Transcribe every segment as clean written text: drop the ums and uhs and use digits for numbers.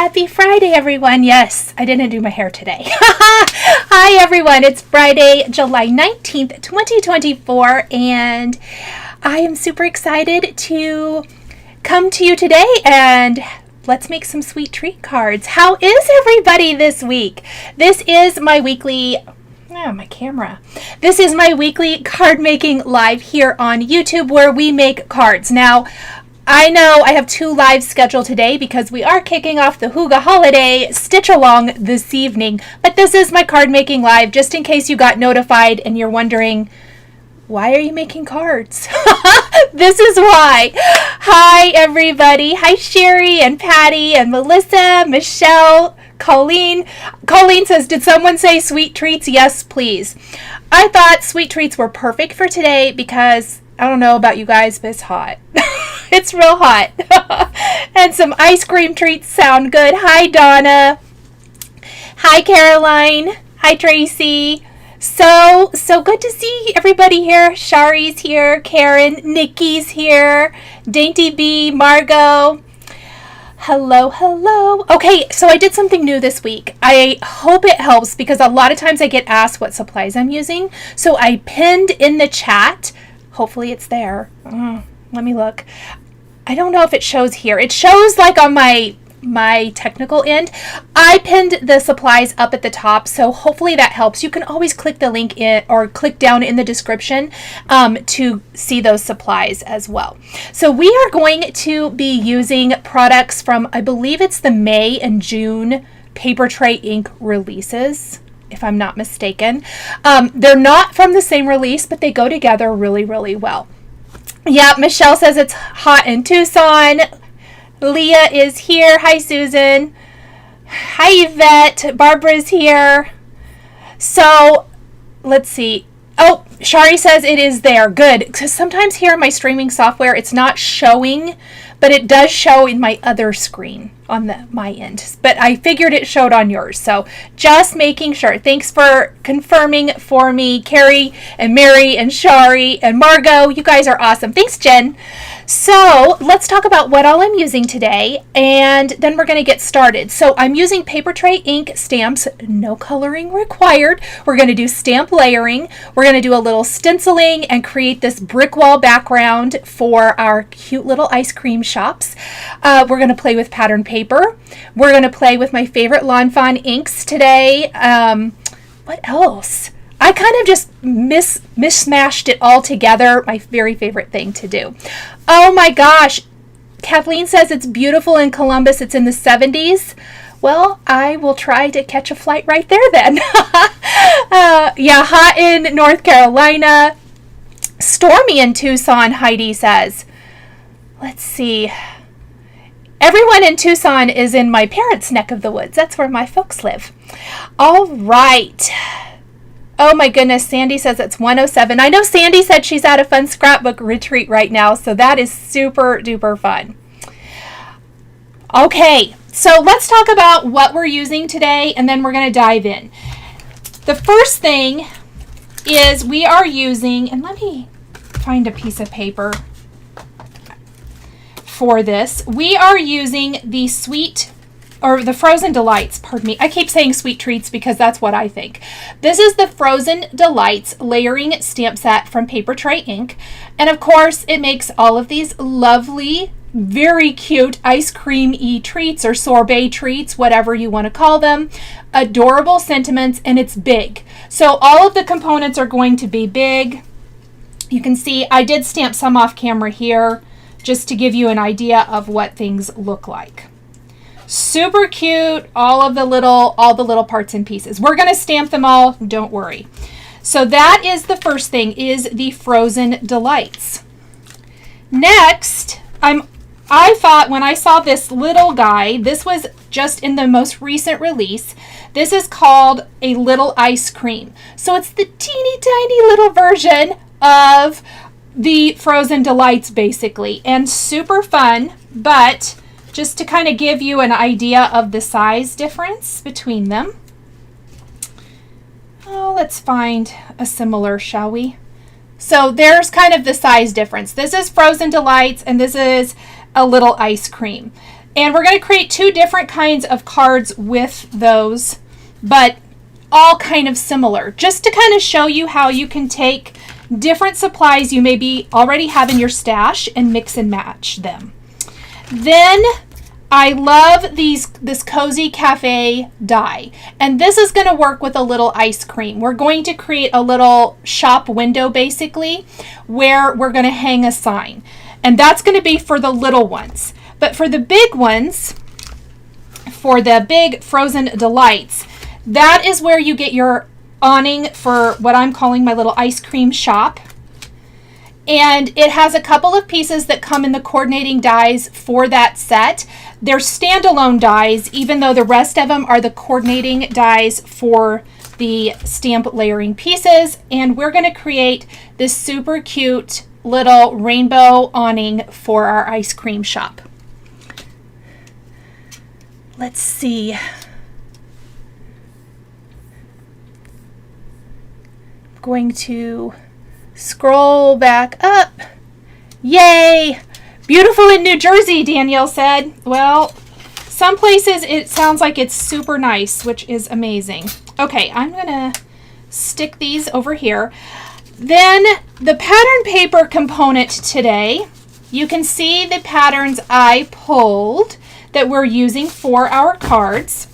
Happy Friday, everyone. Yes, I didn't do my hair today. Hi, everyone. It's Friday, July 19th, 2024, and I am super excited to come to you today and let's make some sweet treat cards. How is everybody this week? This is my weekly... my camera. This is my weekly card making live here on YouTube where we make cards. Now, I know I have 2 lives scheduled today because we are kicking off the Hygge holiday stitch along this evening, but this is my card making live just in case you got notified and you're wondering, why are you making cards? This is why. Hi, everybody. Hi, Sherry and Patty and Melissa, Michelle, Colleen. Colleen says, did someone say sweet treats? Yes, please. I thought sweet treats were perfect for today because I don't know about you guys, but it's hot. It's real hot. And some ice cream treats sound good. Hi, Donna. Hi, Caroline. Hi, Tracy. So good to see everybody here. Shari's here. Karen. Nikki's here. Dainty B. Margot. Hello. Okay, so I did something new this week. I hope it helps because a lot of times I get asked what supplies I'm using. So I pinned in the chat. Hopefully it's there. Let me look. I don't know if it shows here. It shows like on my technical end. I pinned the supplies up at the top, so hopefully that helps. You can always click the link in or click down in the description to see those supplies as well. So we are going to be using products from, I believe it's the May and June Papertrey ink releases, if I'm not mistaken. They're not from the same release, but they go together really, really well. Yeah, Michelle says it's hot in Tucson. Leah is here. Hi, Susan. Hi, Yvette. Barbara's here. So, let's see. Oh, Shari says it is there. Good. Because sometimes here in my streaming software, it's not showing, but it does show in my other screen on my end. But I figured it showed on yours. So, just making sure. Thanks for confirming for me. Carrie and Mary and Shari and Margot. You guys are awesome. Thanks, Jen. So let's talk about what all I'm using today, and then we're going to get started. So I'm using Papertrey ink stamps, no coloring required. We're going to do stamp layering. We're going to do a little stenciling and create this brick wall background for our cute little ice cream shops. We're going to play with pattern paper. We're going to play with my favorite Lawn Fawn inks today. What else? I kind of just mishmashed it all together. My very favorite thing to do. Oh my gosh. Kathleen says it's beautiful in Columbus. It's in the 70s. Well, I will try to catch a flight right there then. Yeah, hot in North Carolina. Stormy in Tucson, Heidi says. Let's see. Everyone in Tucson is in my parents' neck of the woods. That's where my folks live. All right. Oh my goodness, Sandy says it's 107. I know Sandy said she's at a fun scrapbook retreat right now, so that is super duper fun. Okay, so let's talk about what we're using today, and then we're going to dive in. The first thing is we are using, and let me find a piece of paper for this. We are using the the Frozen Delights, pardon me. I keep saying sweet treats because that's what I think. This is the Frozen Delights layering stamp set from Papertrey ink. And of course, it makes all of these lovely, very cute ice cream-y treats or sorbet treats, whatever you want to call them. Adorable sentiments, and it's big. So all of the components are going to be big. You can see I did stamp some off camera here just to give you an idea of what things look like. Super cute, all the little parts and pieces. We're going to stamp them all, don't worry. So that is the first thing, is the Frozen Delights. Next, I thought when I saw this little guy, this was just in the most recent release. This is called a little ice cream. So it's the teeny tiny little version of the Frozen Delights basically, and super fun, but just to kind of give you an idea of the size difference between them. Oh, let's find a similar, shall we? So there's kind of the size difference. This is Frozen Delights and this is a little ice cream. And we're going to create 2 different kinds of cards with those, but all kind of similar, just to kind of show you how you can take different supplies you maybe already have in your stash and mix and match them. Then I love this Cozy Cafe die, and this is going to work with a little ice cream. We're going to create a little shop window basically where we're going to hang a sign, and that's going to be for the little ones. But for the big ones, for the big frozen delights, that is where you get your awning for what I'm calling my little ice cream shop. And it has a couple of pieces that come in the coordinating dies for that set. They're standalone dies, even though the rest of them are the coordinating dies for the stamp layering pieces. And we're going to create this super cute little rainbow awning for our ice cream shop. Let's see. I'm going to scroll back up. Yay! Beautiful in New Jersey, Danielle said. Well, some places it sounds like it's super nice, which is amazing. Okay, I'm gonna stick these over here. Then the pattern paper component today, you can see the patterns I pulled that we're using for our cards.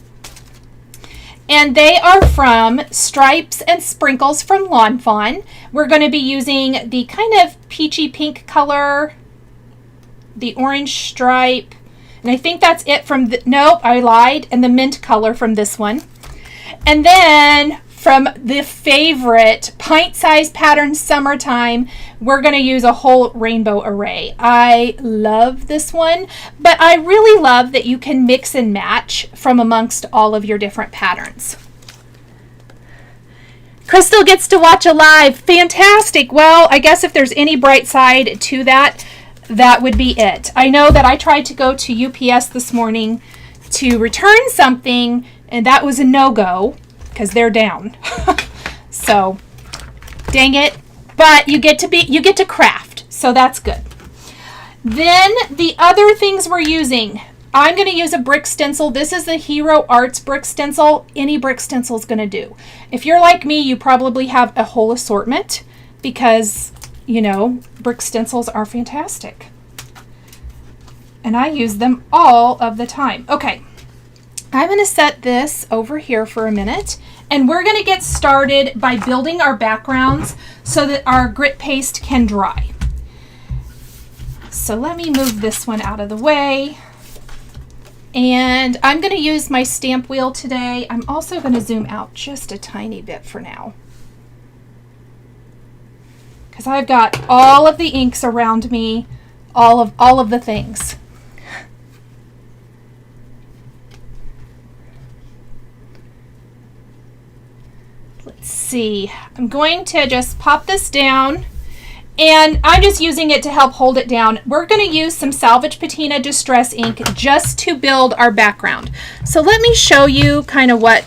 And they are from Stripes and Sprinkles from Lawn Fawn. We're going to be using the kind of peachy pink color, the orange stripe, and I think that's it from nope, I lied, and the mint color from this one. And then from the favorite pint-sized pattern Summertime, we're going to use a whole rainbow array. I love this one, but I really love that you can mix and match from amongst all of your different patterns. Crystal gets to watch a live. Fantastic. Well, I guess if there's any bright side to that, that would be it. I know that I tried to go to UPS this morning to return something, and that was a no-go because they're down. So, dang it. But you get to craft, so that's good. Then the other things we're using, I'm going to use a brick stencil. This is the Hero Arts brick stencil. Any brick stencil is going to do. If you're like me, you probably have a whole assortment because, you know, brick stencils are fantastic. And I use them all of the time. Okay, I'm going to set this over here for a minute, and we're going to get started by building our backgrounds so that our grit paste can dry. So let me move this one out of the way. And I'm going to use my stamp wheel today. I'm also going to zoom out just a tiny bit for now, because I've got all of the inks around me, all of the things. Let's see. I'm going to just pop this down, and I'm just using it to help hold it down. We're going to use some Salvage Patina Distress ink just to build our background. So let me show you kind of what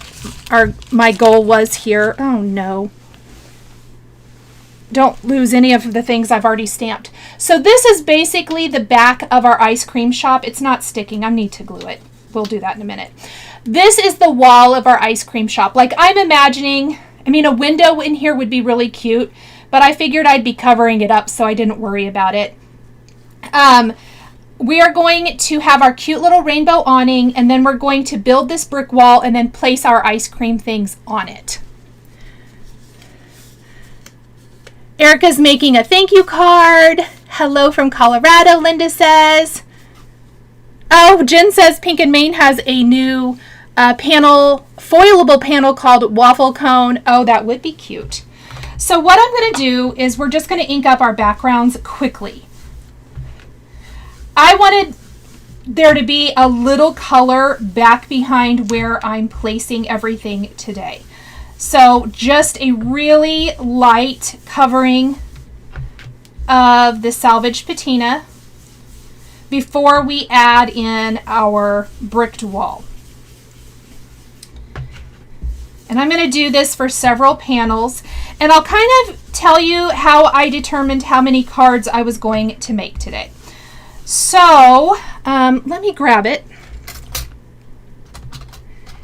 my goal was here. Oh no. Don't lose any of the things I've already stamped. So this is basically the back of our ice cream shop. It's not sticking. I need to glue it. We'll do that in a minute. This is the wall of our ice cream shop. Like I'm imagining, I mean, a window in here would be really cute, but I figured I'd be covering it up so I didn't worry about it. We are going to have our cute little rainbow awning, and then we're going to build this brick wall and then place our ice cream things on it. Erica's making a thank you card. Hello from Colorado, Linda says. Oh, Jen says Pink and Maine has a new foilable panel called Waffle Cone. Oh, that would be cute. So what I'm going to do is we're just going to ink up our backgrounds quickly. I wanted there to be a little color back behind where I'm placing everything today. So just a really light covering of the Salvage Patina before we add in our bricked wall. And I'm going to do this for several panels, and I'll kind of tell you how I determined how many cards I was going to make today. So Let me grab it.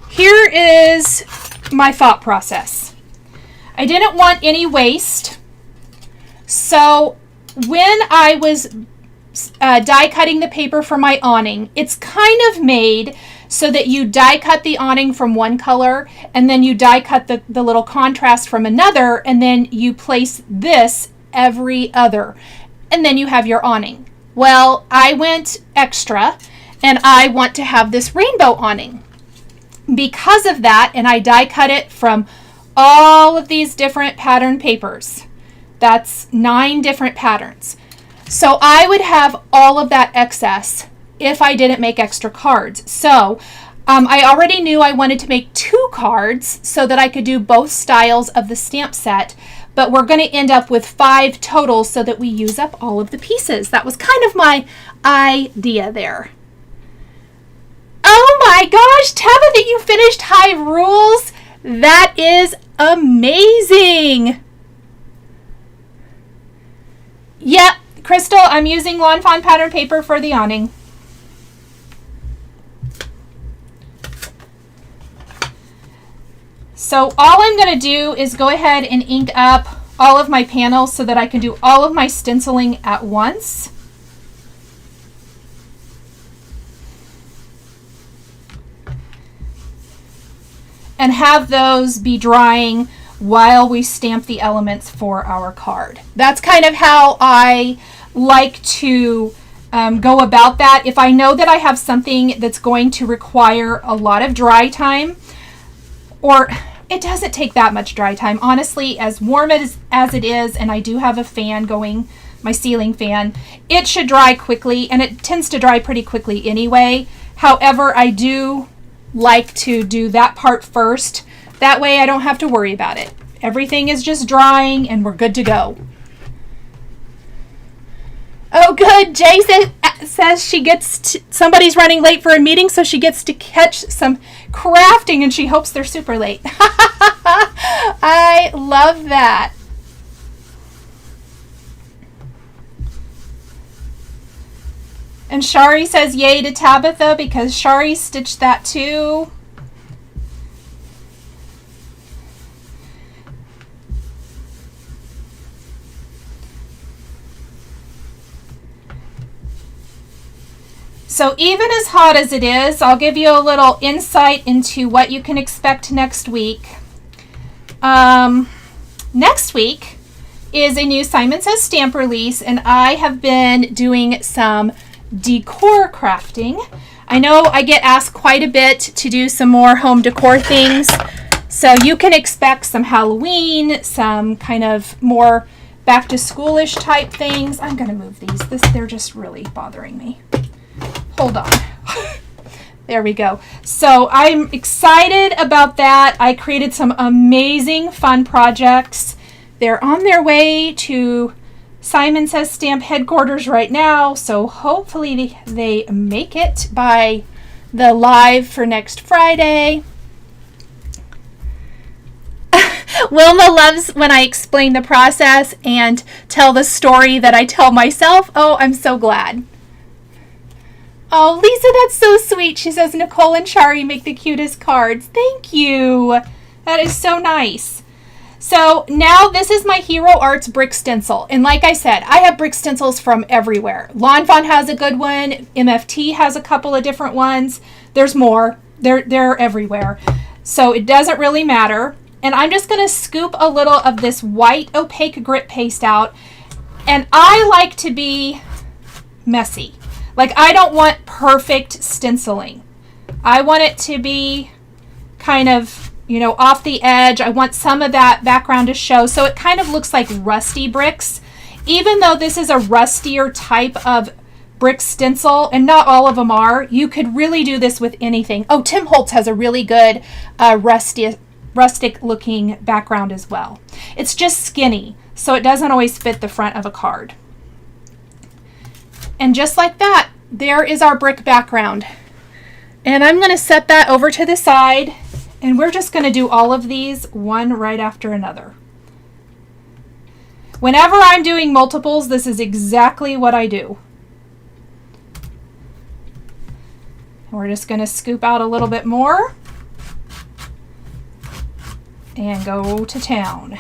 Here is my thought process. I didn't want any waste. So when I was die cutting the paper for my awning, it's kind of made so that you die cut the awning from one color and then you die cut the little contrast from another, and then you place this every other, and then you have your awning. Well, I went extra and I want to have this rainbow awning. Because of that, and I die cut it from all of these different pattern papers. That's 9 different patterns. So I would have all of that excess if I didn't make extra cards. So I already knew I wanted to make 2 cards so that I could do both styles of the stamp set, but we're going to end up with 5 total so that we use up all of the pieces. That was kind of my idea there. Oh my gosh, Tabitha, you finished High Rules? That is amazing. Yep, Crystal, I'm using Lawn Fawn pattern paper for the awning. So all I'm going to do is go ahead and ink up all of my panels so that I can do all of my stenciling at once. And have those be drying while we stamp the elements for our card. That's kind of how I like to go about that. If I know that I have something that's going to require a lot of dry time, or it doesn't take that much dry time, honestly, as warm as it is, and I do have a fan going, my ceiling fan, it should dry quickly, and it tends to dry pretty quickly anyway. However, I do like to do that part first. That way I don't have to worry about it. Everything is just drying and we're good to go. Oh, good. Jay says she gets somebody's running late for a meeting, so she gets to catch some crafting and she hopes they're super late. I love that. And Shari says yay to Tabitha because Shari stitched that too. So even as hot as it is, I'll give you a little insight into what you can expect next week. Next week is a new Simon Says stamp release, and I have been doing some decor crafting. I know I get asked quite a bit to do some more home decor things, so you can expect some Halloween, some kind of more back to schoolish type things. I'm going to move these. They're just really bothering me. Hold on. There we go. So I'm excited about that. I created some amazing fun projects. They're on their way to Simon Says Stamp headquarters right now, so hopefully they make it by the live for next Friday. Wilma loves when I explain the process and tell the story that I tell myself. Oh, I'm so glad. Oh, Lisa, that's so sweet. She says Nicole and Shari make the cutest cards. Thank you. That is so nice. So now this is my Hero Arts brick stencil. And like I said, I have brick stencils from everywhere. Lawn Fawn has a good one. MFT has a couple of different ones. There's more. They're everywhere. So it doesn't really matter. And I'm just going to scoop a little of this white opaque grit paste out. And I like to be messy. Like, I don't want perfect stenciling. I want it to be kind of, you know, off the edge. I want some of that background to show. So it kind of looks like rusty bricks. Even though this is a rustier type of brick stencil, and not all of them are, you could really do this with anything. Oh, Tim Holtz has a really good rustic looking background as well. It's just skinny, so it doesn't always fit the front of a card. And just like that, there is our brick background. And I'm going to set that over to the side, and we're just going to do all of these one right after another. Whenever I'm doing multiples, this is exactly what I do. We're just going to scoop out a little bit more and go to town.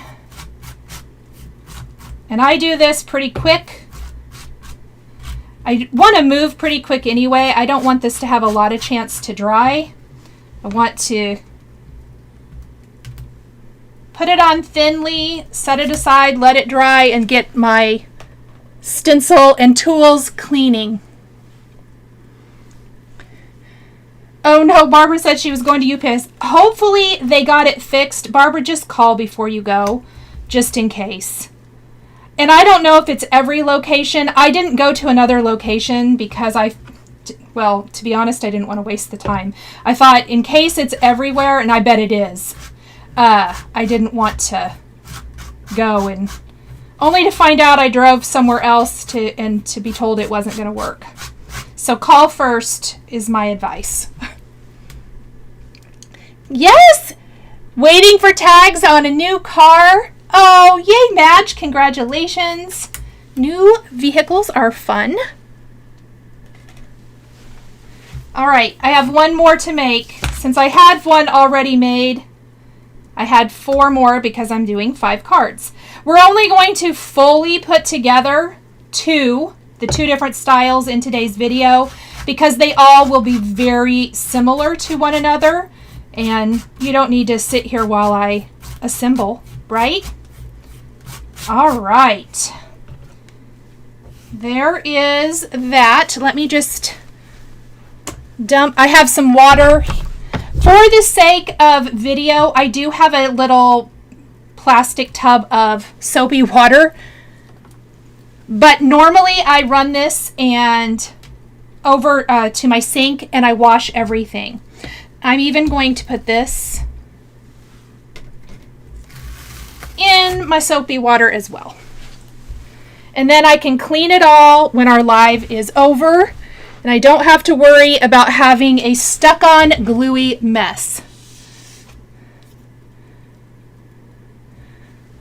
And I do this pretty quick. I want to move pretty quick anyway. I don't want this to have a lot of chance to dry. I want to put it on thinly, set it aside, let it dry, and get my stencil and tools cleaning. Oh no, Barbara said she was going to UPS. Hopefully they got it fixed. Barbara, just call before you go, just in case. And I don't know if it's every location. I didn't go to another location because well, to be honest, I didn't want to waste the time. I thought in case it's everywhere, and I bet it is. I didn't want to go, and only to find out I drove somewhere else to be told it wasn't going to work. So call first is my advice. Yes! Waiting for tags on a new car. Oh, yay, Madge. Congratulations. New vehicles are fun. All right, I have one more to make. Since I had one already made, I had 4 more because I'm doing 5 cards. We're only going to fully put together the 2 different styles in today's video because they all will be very similar to one another, and you don't need to sit here while I assemble, right? All right. There is that. Let me just dump. I have some water. For the sake of video, I do have a little plastic tub of soapy water. But normally I run this and over to my sink and I wash everything. I'm even going to put this in my soapy water as well. And then I can clean it all when our live is over. And I don't have to worry about having a stuck-on gluey mess.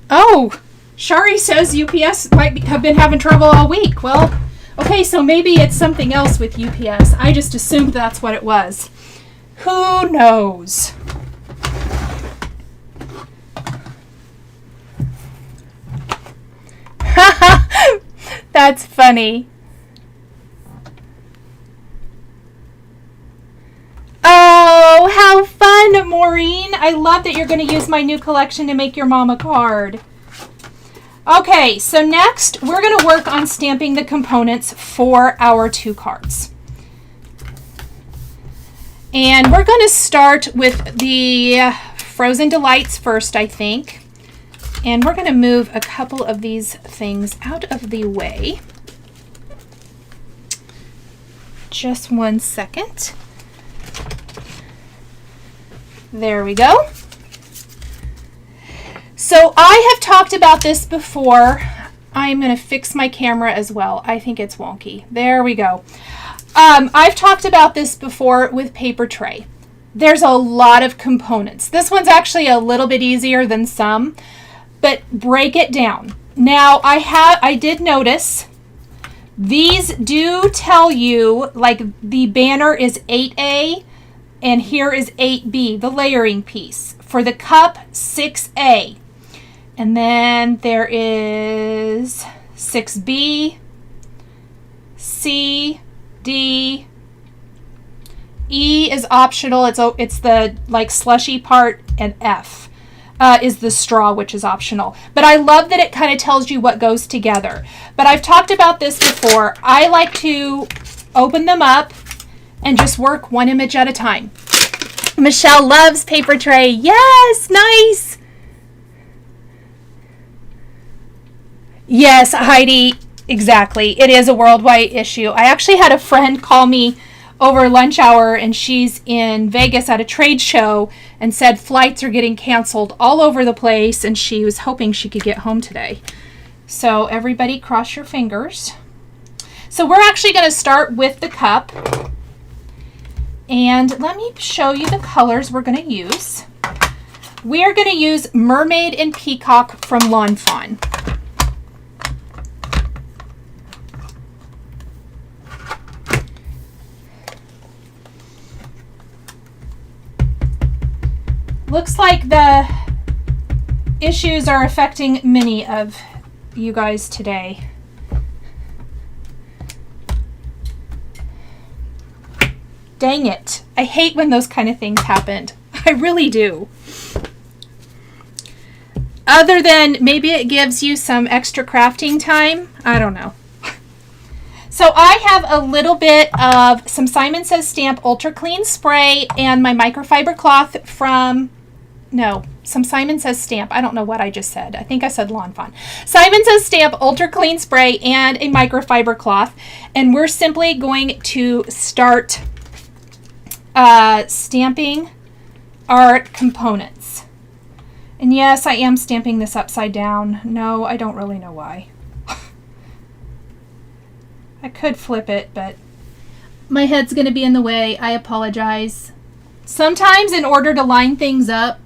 Oh, Shari says UPS might have been having trouble all week. Well, okay, so maybe it's something else with UPS. I just assumed that's what it was. Who knows? That's funny. Oh, how fun, Maureen. I love that you're going to use my new collection to make your mom a card. Okay, so next we're going to work on stamping the components for our 2 cards. And we're going to start with the Frozen Delights first, I think. And we're going to move a couple of these things out of the way. Just 1 second. There we go. So I have talked about this before. I'm going to fix my camera as well. I think it's wonky. There we go. I've talked about this before with Papertrey. There's a lot of components. This one's actually a little bit easier than some, but break it down. Now I did notice these do tell you, like, the banner is 8A and here is 8B, the layering piece. For the cup, 6A. And then there is 6B, C, D, E is optional. It's the like slushy part, and F is the straw, which is optional. But I love that it kind of tells you what goes together. But I've talked about this before. I like to open them up and just work one image at a time. Michelle loves Papertrey. Yes, nice. Yes, Heidi, exactly. It is a worldwide issue. I actually had a friend call me over lunch hour, and she's in Vegas at a trade show and said flights are getting canceled all over the place, and she was hoping she could get home today. So everybody cross your fingers. So we're actually going to start with the cup. And let me show you the colors we're going to use. We are going to use Mermaid and Peacock from Lawn Fawn. Looks like the issues are affecting many of you guys today. Dang it. I hate when those kind of things happen. I really do. Other than maybe it gives you some extra crafting time. I don't know. So I have a little bit of some Simon Says Stamp Ultra Clean Spray and my microfiber cloth from, no, some Simon Says Stamp. I don't know what I just said. I think I said Lawn Fawn. Simon Says Stamp Ultra Clean Spray and a microfiber cloth. And we're simply going to start stamping our components. And yes, I am stamping this upside down. No, I don't really know why. I could flip it, but my head's going to be in the way. I apologize. Sometimes in order to line things up,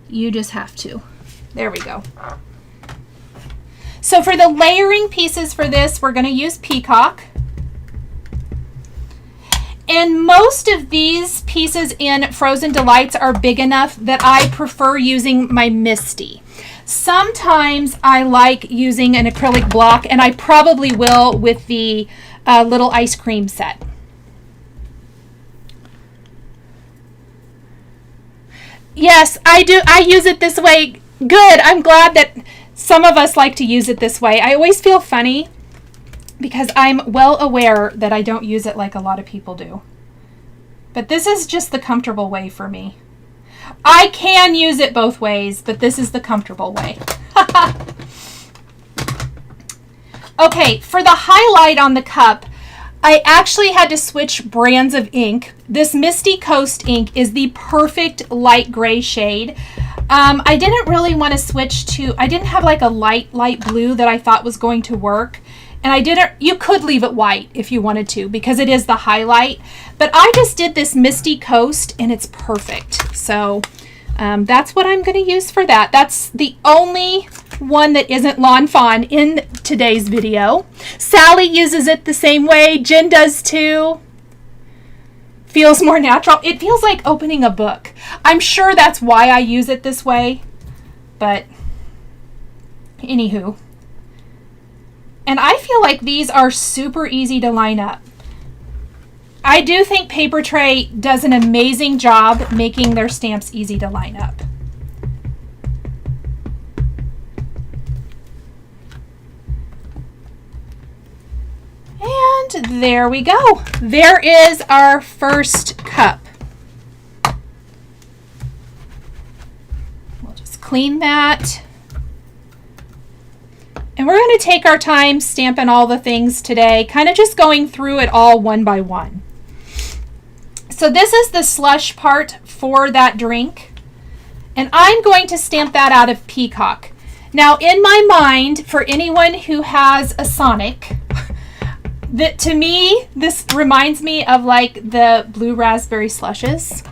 you just have to. There we go. So for the layering pieces for this, we're going to use Peacock. And most of these pieces in Frozen Delights are big enough that I prefer using my Misty. Sometimes I like using an acrylic block, and I probably will with the little ice cream set. Yes, I do. I use it this way. Good. I'm glad that some of us like to use it this way. I always feel funny because I'm well aware that I don't use it like a lot of people do. But this is just the comfortable way for me. I can use it both ways, but this is the comfortable way. Okay, for the highlight on the cup, I actually had to switch brands of ink. This Misty Coast ink is the perfect light gray shade. I didn't really want to switch to, I didn't have like a light blue that I thought was going to work. And you could leave it white if you wanted to because it is the highlight. But I just did this Misty Coast and it's perfect. So that's what I'm going to use for that. That's the only one that isn't Lawn Fawn in today's video. Sally uses it the same way. Jen does too. Feels more natural. It feels like opening a book. I'm sure that's why I use it this way. But anywho. And I feel like these are super easy to line up. I do think Papertrey does an amazing job making their stamps easy to line up. And there we go. There is our first cup. We'll just clean that. And we're going to take our time stamping all the things today, kind of just going through it all one by one. So this is the slush part for that drink. And I'm going to stamp that out of Peacock. Now, in my mind, for anyone who has a Sonic, that to me, this reminds me of like the blue raspberry slushes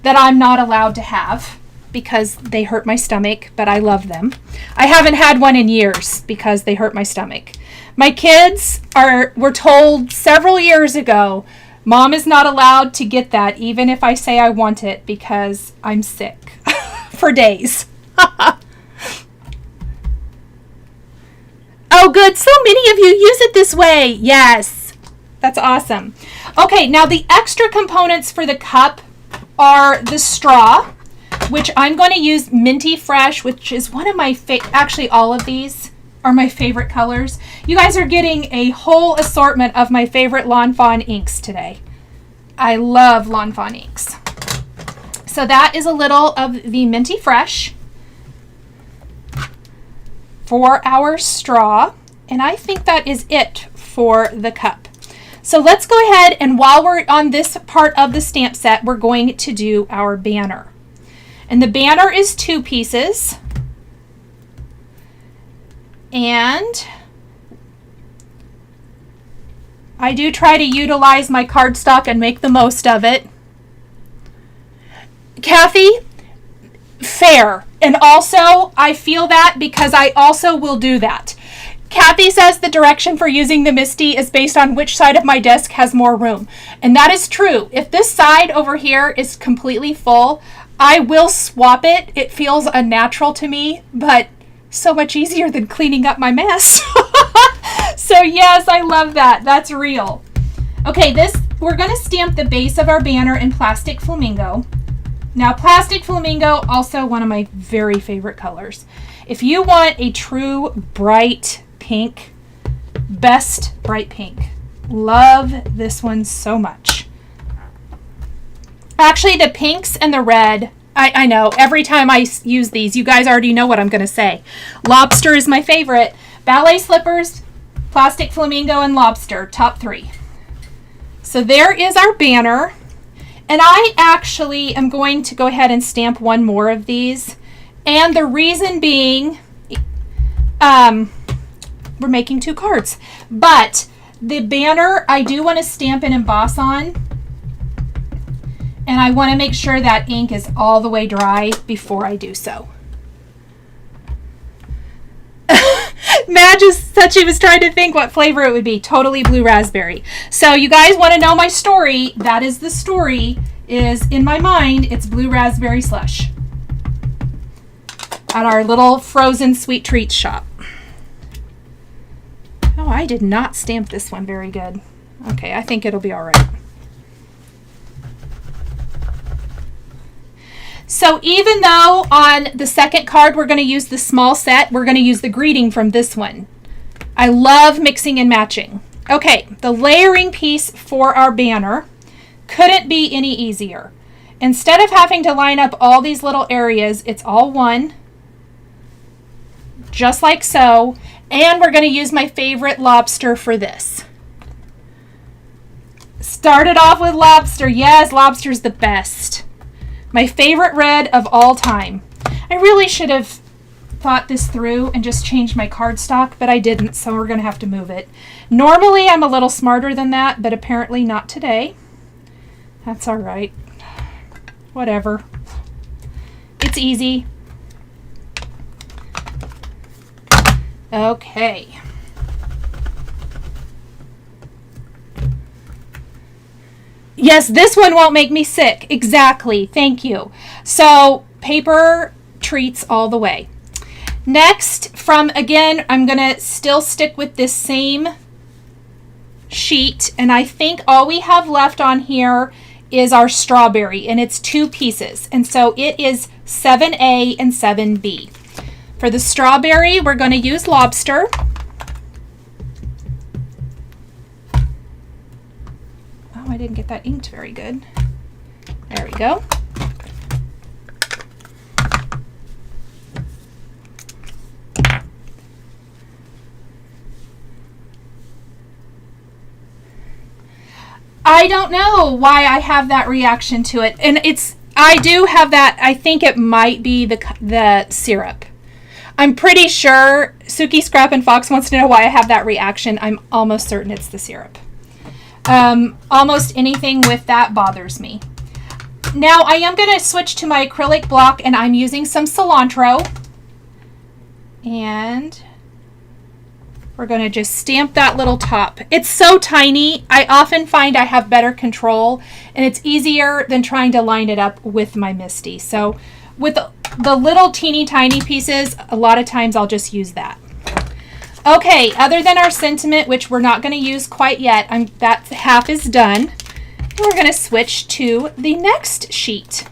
that I'm not allowed to have because they hurt my stomach, but I love them. I haven't had one in years because they hurt my stomach. My kids were told several years ago, Mom is not allowed to get that even if I say I want it because I'm sick for days. Oh, good. So many of you use it this way. Yes. That's awesome. Okay, now the extra components for the cup are the straw, which I'm going to use Minty Fresh, which is one of my actually all of these are my favorite colors. You guys are getting a whole assortment of my favorite Lawn Fawn inks today. I love Lawn Fawn inks. So that is a little of the Minty Fresh for our straw, and I think that is it for the cup. So let's go ahead, and while we're on this part of the stamp set, we're going to do our banner. And the banner is 2 pieces. And I do try to utilize my cardstock and make the most of it. Kathy, fair. And also, I feel that because I also will do that. Kathy says the direction for using the MISTI is based on which side of my desk has more room. And that is true. If this side over here is completely full, I will swap it. It feels unnatural to me, but so much easier than cleaning up my mess. So yes, I love that. That's real. Okay, we're going to stamp the base of our banner in plastic flamingo. Now, plastic flamingo, also one of my very favorite colors. If you want a true bright pink, best bright pink. Love this one so much. Actually, the pinks and the red, I know, every time I use these, you guys already know what I'm going to say. Lobster is my favorite. Ballet slippers, plastic flamingo, and lobster, top 3. So there is our banner. And I actually am going to go ahead and stamp one more of these. And the reason being, we're making 2 cards. But the banner, I do want to stamp and emboss on. And I want to make sure that ink is all the way dry before I do so. Madge said she was trying to think what flavor it would be. Totally blue raspberry. So you guys want to know my story? That is the story. Is in my mind, it's blue raspberry slush at our little frozen sweet treats shop. Oh, I did not stamp this one very good. Okay, I think it'll be all right. So even though on the second card we're going to use the small set, we're going to use the greeting from this one. I love mixing and matching. Okay, the layering piece for our banner couldn't be any easier. Instead of having to line up all these little areas, it's all one, just like so. And we're going to use my favorite lobster for this. Started off with lobster. Yes, lobster's the best. My favorite red of all time. I really should have thought this through and just changed my cardstock, but I didn't, so we're going to have to move it. Normally, I'm a little smarter than that, but apparently not today. That's all right. Whatever. It's easy. Okay. Yes, this one won't make me sick. Exactly. Thank you. So, paper treats all the way. Next, again, I'm going to still stick with this same sheet, and I think all we have left on here is our strawberry, and it's 2 pieces, and so it is 7A and 7B. For the strawberry, we're going to use lobster. Oh, I didn't get that inked very good. There we go. I don't know why I have that reaction to it. And I do have that. I think it might be the syrup. I'm pretty sure Suki, Scrap, and Fox wants to know why I have that reaction. I'm almost certain it's the syrup. Almost anything with that bothers me. Now I am going to switch to my acrylic block, and I'm using some cilantro. And we're going to just stamp that little top. It's so tiny. I often find I have better control, and it's easier than trying to line it up with my MISTI. So with the little teeny tiny pieces, a lot of times I'll just use that. Okay, other than our sentiment, which we're not going to use quite yet, that half is done. We're going to switch to the next sheet.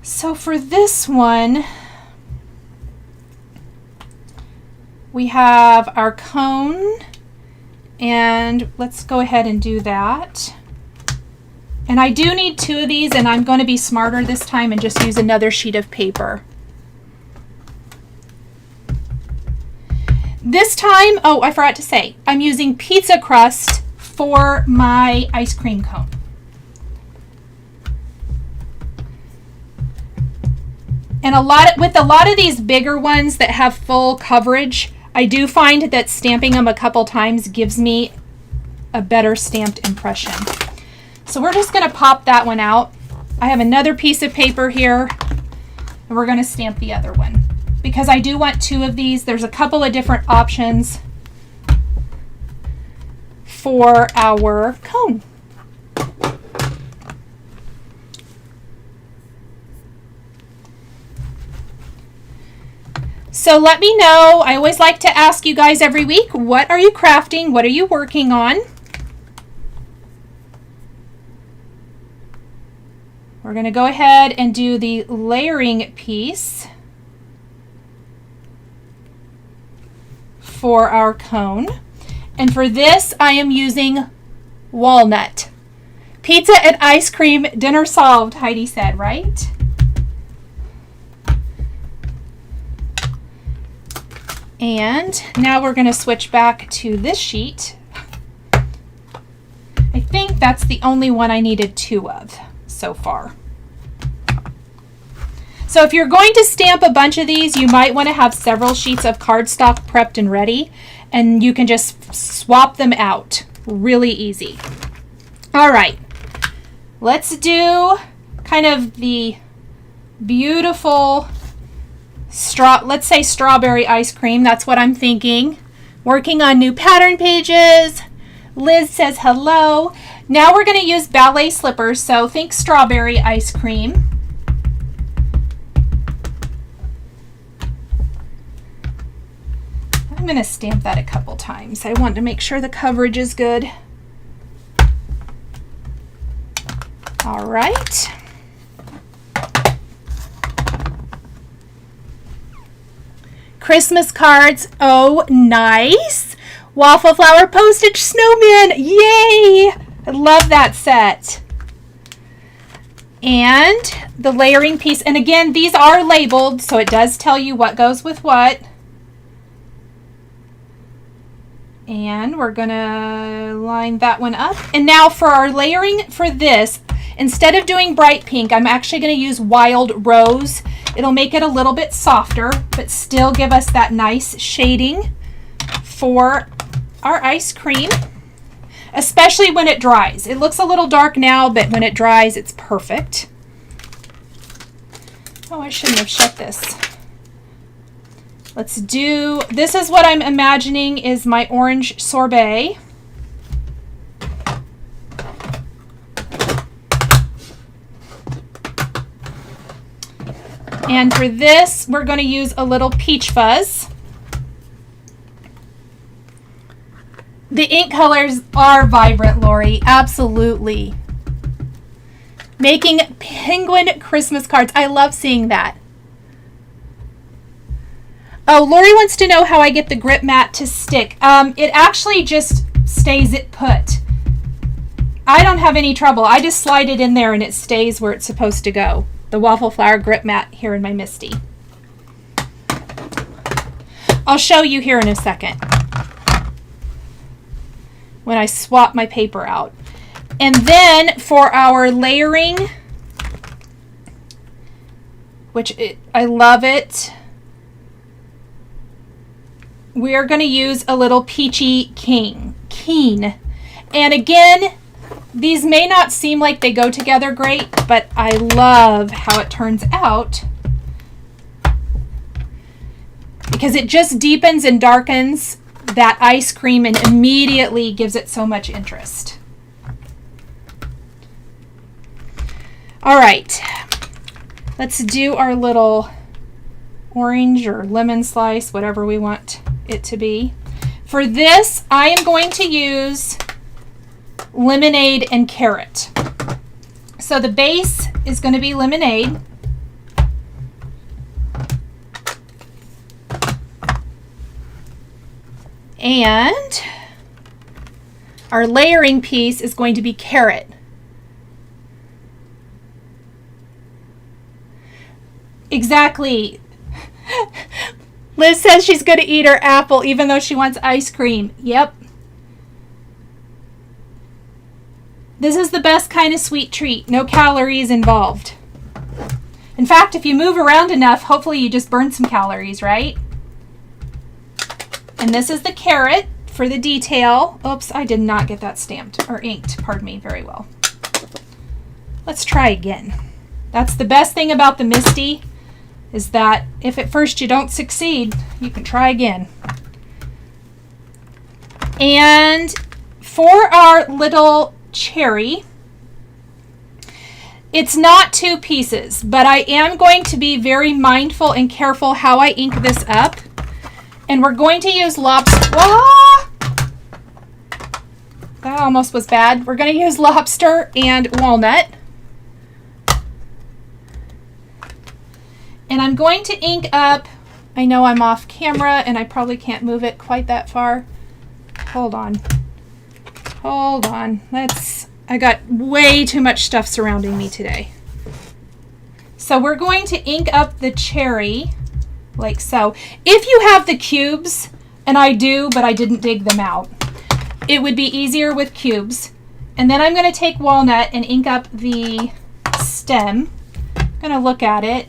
So for this one, we have our cone, and let's go ahead and do that. And I do need 2 of these, and I'm going to be smarter this time and just use another sheet of paper. This time, oh, I forgot to say, I'm using pizza crust for my ice cream cone. And with a lot of these bigger ones that have full coverage, I do find that stamping them a couple times gives me a better stamped impression. So we're just going to pop that one out. I have another piece of paper here, and we're going to stamp the other one. because I do want 2 of these. There's a couple of different options for our cone. So let me know. I always like to ask you guys every week, what are you crafting? What are you working on? We're going to go ahead and do the layering piece for our cone. And for this, I am using walnut. Pizza and ice cream, dinner solved, Heidi said, right? And now we're going to switch back to this sheet. I think that's the only one I needed 2 of so far. So if you're going to stamp a bunch of these, you might want to have several sheets of cardstock prepped and ready, and you can just swap them out. Really easy. All right, let's do kind of the beautiful let's say strawberry ice cream. That's what I'm thinking. Working on new pattern pages. Liz says hello. Now we're going to use ballet slippers, so think strawberry ice cream. I'm going to stamp that a couple times. I want to make sure the coverage is good. All right. Christmas cards. Oh, nice. Waffle flower postage snowman. Yay! I love that set. And the layering piece. And again, these are labeled, so it does tell you what goes with what. And we're going to line that one up. And now for our layering for this, instead of doing bright pink, I'm actually going to use wild rose. It'll make it a little bit softer, but still give us that nice shading for our ice cream, especially when it dries. It looks a little dark now, but when it dries, it's perfect. Oh, I shouldn't have shut this. Let's do, this is what I'm imagining is my orange sorbet. And for this, we're going to use a little peach fuzz. The ink colors are vibrant, Lori. Absolutely. Making penguin Christmas cards. I love seeing that. Oh, Lori wants to know how I get the grip mat to stick. It actually just stays it put. I don't have any trouble. I just slide it in there and it stays where it's supposed to go. The waffle flower grip mat here in my Misty. I'll show you here in a second when I swap my paper out. And then for our layering, I love it, we are going to use a little peachy keen. And again, these may not seem like they go together great, but I love how it turns out because it just deepens and darkens that ice cream and immediately gives it so much interest. All right, let's do our little orange or lemon slice, whatever we want it to be. For this, I am going to use lemonade and carrot. So the base is going to be lemonade. And our layering piece is going to be carrot. Exactly. Liz says she's going to eat her apple even though she wants ice cream. Yep. This is the best kind of sweet treat. No calories involved. In fact, if you move around enough, hopefully you just burn some calories, right? And this is the carrot for the detail. Oops, I did not get that stamped or inked, pardon me, very well. Let's try again. That's the best thing about the Misty is that if at first you don't succeed, you can try again. And for our little cherry, it's not 2 pieces, but I am going to be very mindful and careful how I ink this up. And we're going to use lobster. Ah! That almost was bad. We're going to use lobster and walnut. And I'm going to ink up, I know I'm off camera and I probably can't move it quite that far. Hold on. Hold on. I got way too much stuff surrounding me today. So we're going to ink up the cherry like so. If you have the cubes, and I do, but I didn't dig them out, it would be easier with cubes. And then I'm going to take walnut and ink up the stem. I'm going to look at it.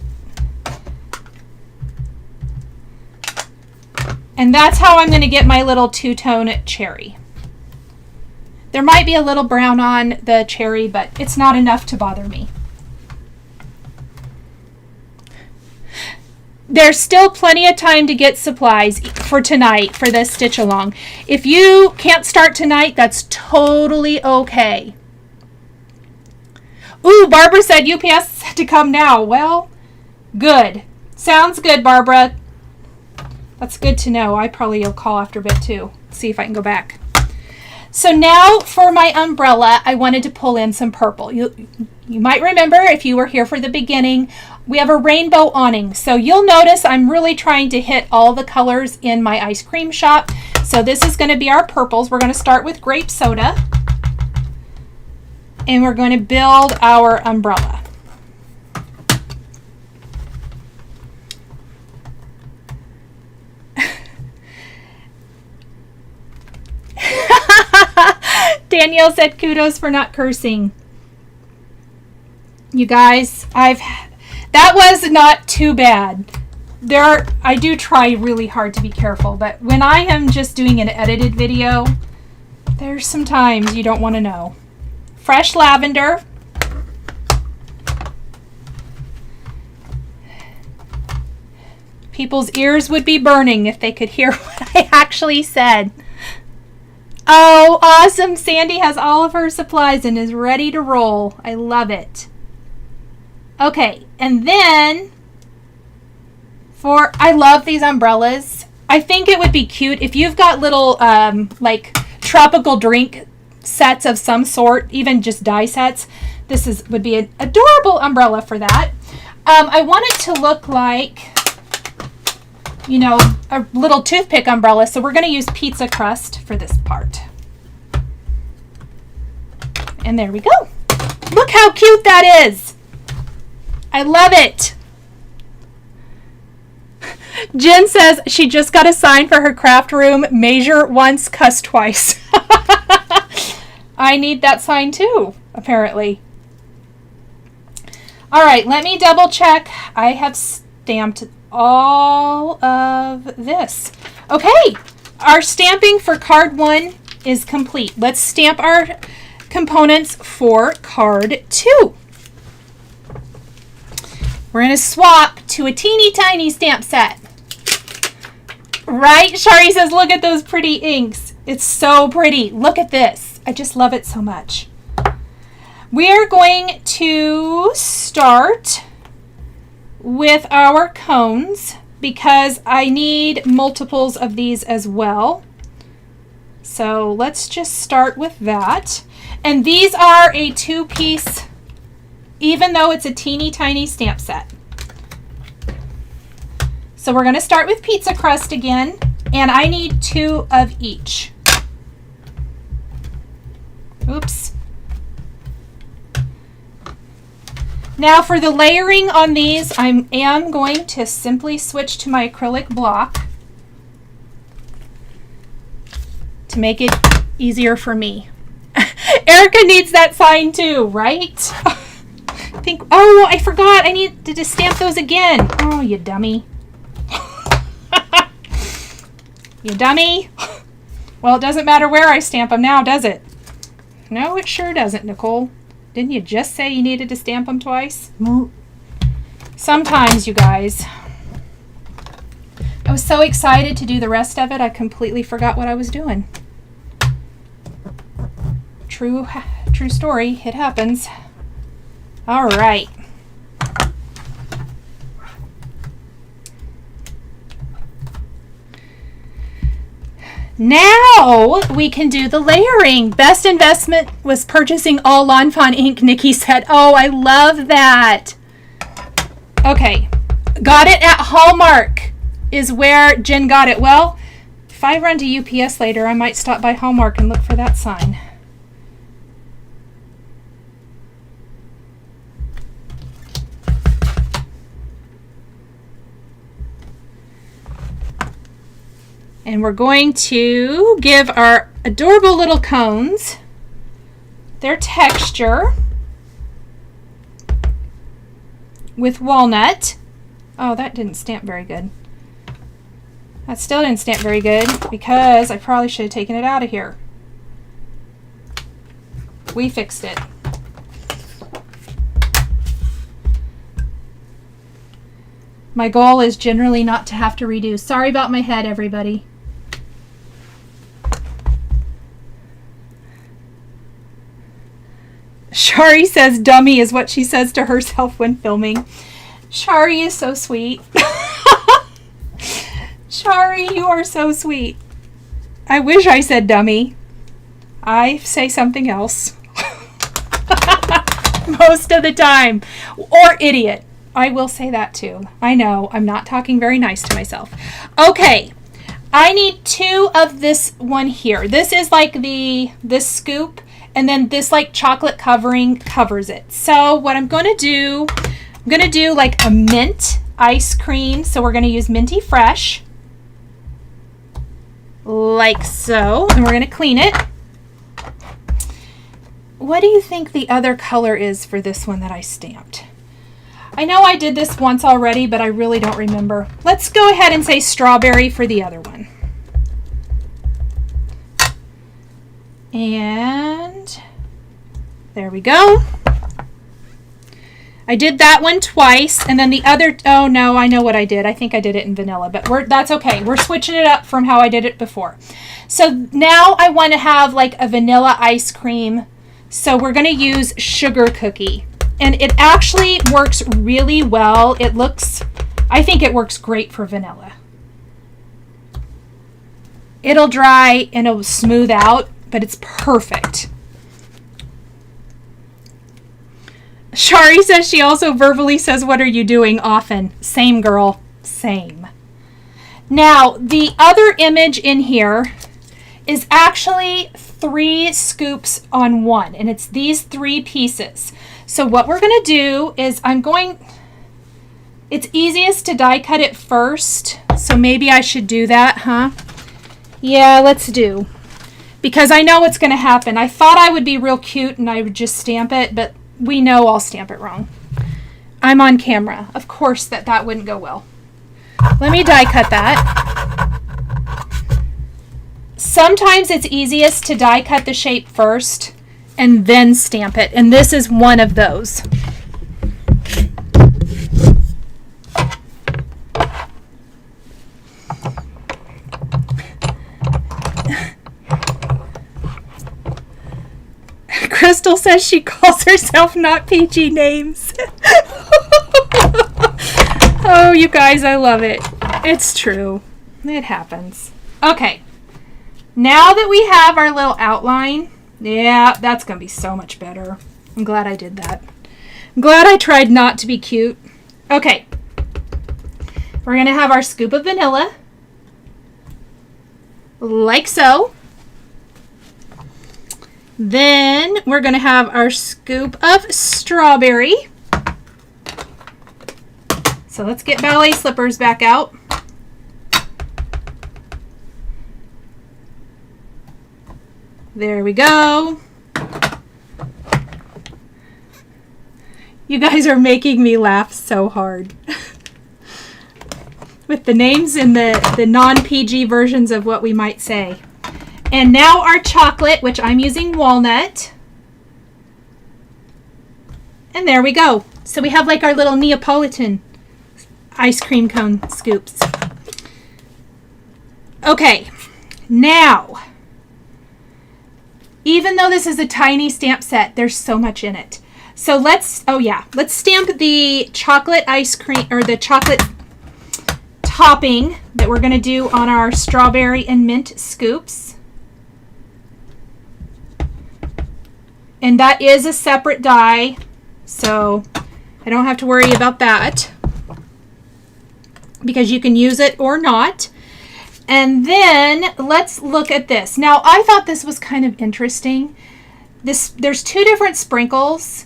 And that's how I'm going to get my little 2-tone cherry. There might be a little brown on the cherry, but it's not enough to bother me. There's still plenty of time to get supplies for tonight for this stitch along. If you can't start tonight, that's totally okay. Ooh, Barbara said UPS had to come now. Well, good. Sounds good, Barbara. That's good to know. I probably will call after a bit too. See if I can go back. So now for my umbrella, I wanted to pull in some purple. You might remember if you were here for the beginning, we have a rainbow awning. So you'll notice I'm really trying to hit all the colors in my ice cream shop. So this is going to be our purples. We're going to start with grape soda. And we're going to build our umbrella. Danielle said kudos for not cursing. You guys, that was not too bad. I do try really hard to be careful, but when I am just doing an edited video, there's some times you don't want to know. Fresh lavender. People's ears would be burning if they could hear what I actually said. Oh, awesome. Sandy has all of her supplies and is ready to roll. I love it. Okay, and then I love these umbrellas. I think it would be cute if you've got little like tropical drink sets of some sort, even just die sets. This would be an adorable umbrella for that. I want it to look like, you know, a little toothpick umbrella, so we're going to use pizza crust for this part. And there we go. Look how cute that is. I love it. Jen says she just got a sign for her craft room. Measure once, cuss twice. I need that sign too, apparently. All right, let me double check. I have stamped all of this. Okay, our stamping for card 1 is complete. Let's stamp our components for card 2. We're going to swap to a teeny tiny stamp set. Right? Shari says, look at those pretty inks. It's so pretty. Look at this. I just love it so much. We are going to start with our cones because I need multiples of these as well. So let's just start with that. And these are a 2-piece, even though it's a teeny tiny stamp set. So we're going to start with pizza crust again, and I need 2 of each. Oops. Now for the layering on these, I am going to simply switch to my acrylic block to make it easier for me. Erica needs that sign too, right? Oh, I forgot. I needed to stamp those again. Oh, you dummy. You dummy. Well, it doesn't matter where I stamp them now, does it? No, it sure doesn't, Nicole. Didn't you just say you needed to stamp them twice? Sometimes, you guys. I was so excited to do the rest of it, I completely forgot what I was doing. True story. It happens. All right. Now we can do the layering. Best investment was purchasing all Lawn Fawn ink, Nikki said. Oh, I love that. Okay. Got it at Hallmark is where Jen got it. Well, if I run to UPS later, I might stop by Hallmark and look for that sign. And we're going to give our adorable little cones their texture with walnut. Oh, that didn't stamp very good. That still didn't stamp very good because I probably should have taken it out of here. We fixed it. My goal is generally not to have to redo. Sorry about my head, everybody. Shari says dummy is what she says to herself when filming. Shari is so sweet. Shari, you are so sweet. I wish I said dummy. I say something else. Most of the time. Or idiot. I will say that too. I know. I'm not talking very nice to myself. Okay. I need 2 of this one here. This is like this scoop. And then this like chocolate covering covers it. So what I'm going to do, I'm going to do like a mint ice cream. So we're going to use Minty Fresh. Like so. And we're going to clean it. What do you think the other color is for this one that I stamped? I know I did this once already, but I really don't remember. Let's go ahead and say strawberry for the other one. And there we go. I did that one twice, and then the other, oh no, I know what I did. I think I did it in vanilla, but that's okay. We're switching it up from how I did it before. So now I want to have like a vanilla ice cream. So we're going to use sugar cookie. And it actually works really well. I think it works great for vanilla. It'll dry and it'll smooth out, but it's perfect. Shari says she also verbally says, "What are you doing?" often. Same, girl. Same. Now, the other image in here is actually 3 scoops on one, and it's these 3 pieces. So what we're going to do is it's easiest to die cut it first. So maybe I should do that, huh? Yeah, let's do. Because I know what's going to happen. I thought I would be real cute and I would just stamp it, but we know I'll stamp it wrong. I'm on camera. Of course that wouldn't go well. Let me die cut that. Sometimes it's easiest to die cut the shape first and then stamp it, and this is one of those. Crystal says she calls herself not PG names. Oh, you guys, I love it. It's true. It happens. Okay. Now that we have our little outline, yeah, that's going to be so much better. I'm glad I did that. I'm glad I tried not to be cute. Okay. We're going to have our scoop of vanilla. Like so. Then we're going to have our scoop of strawberry. So let's get ballet slippers back out. There we go. You guys are making me laugh so hard. With the names in the non-PG versions of what we might say. And now our chocolate, which I'm using walnut. And there we go. So we have like our little Neapolitan ice cream cone scoops. Okay, now, even though this is a tiny stamp set, there's so much in it. So let's stamp the chocolate ice cream, or the chocolate topping that we're going to do on our strawberry and mint scoops. And that is a separate die, so I don't have to worry about that, because you can use it or not. And then let's look at this. Now, I thought this was kind of interesting. There's two different sprinkles,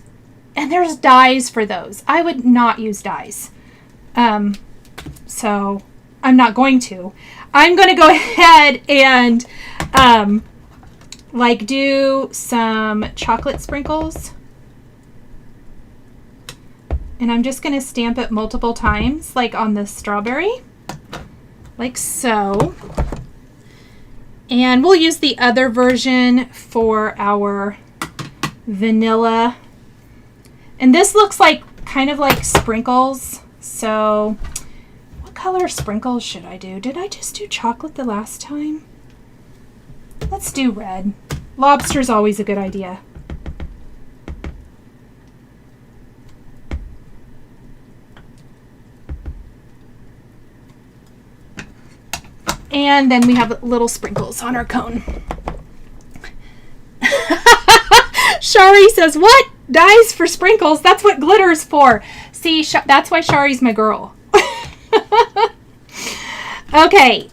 and there's dies for those. I would not use dies. So I'm not going to. I'm going to go ahead and like do some chocolate sprinkles. And I'm just going to stamp it multiple times, like on the strawberry, like so. And we'll use the other version for our vanilla. And this looks like kind of like sprinkles. So what color sprinkles should I do? Did I just do chocolate the last time? Let's do red. Lobster's always a good idea. And then we have little sprinkles on our cone. Shari says, what? Dies for sprinkles? That's what glitter's for. See, that's why Shari's my girl. Okay,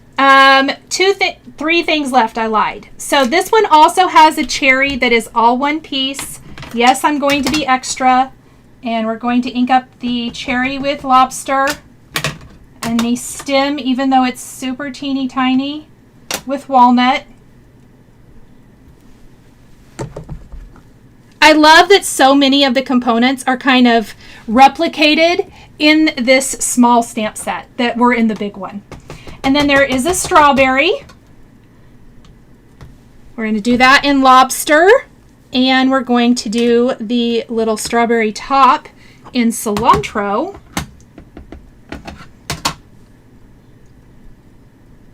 three things left. I lied. So this one also has a cherry that is all one piece. Yes, I'm going to be extra. And we're going to ink up the cherry with lobster. And the stem, even though it's super teeny tiny, with walnut. I love that so many of the components are kind of replicated in this small stamp set that were in the big one. And then there is a strawberry. We're going to do that in lobster. And we're going to do the little strawberry top in cilantro.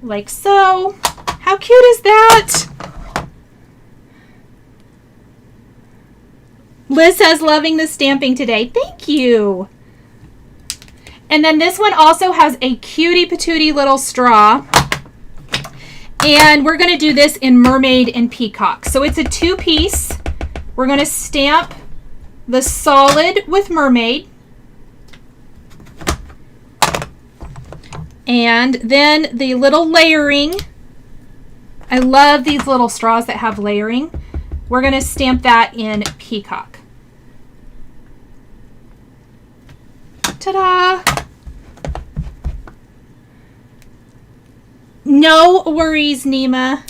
Like so. How cute is that? Liz says, loving the stamping today. Thank you. And then this one also has a cutie patootie little straw. And we're going to do this in mermaid and peacock. So it's a two-piece. We're going to stamp the solid with mermaid. And then the little layering. I love these little straws that have layering. We're going to stamp that in peacock. Ta-da! No worries, Nima.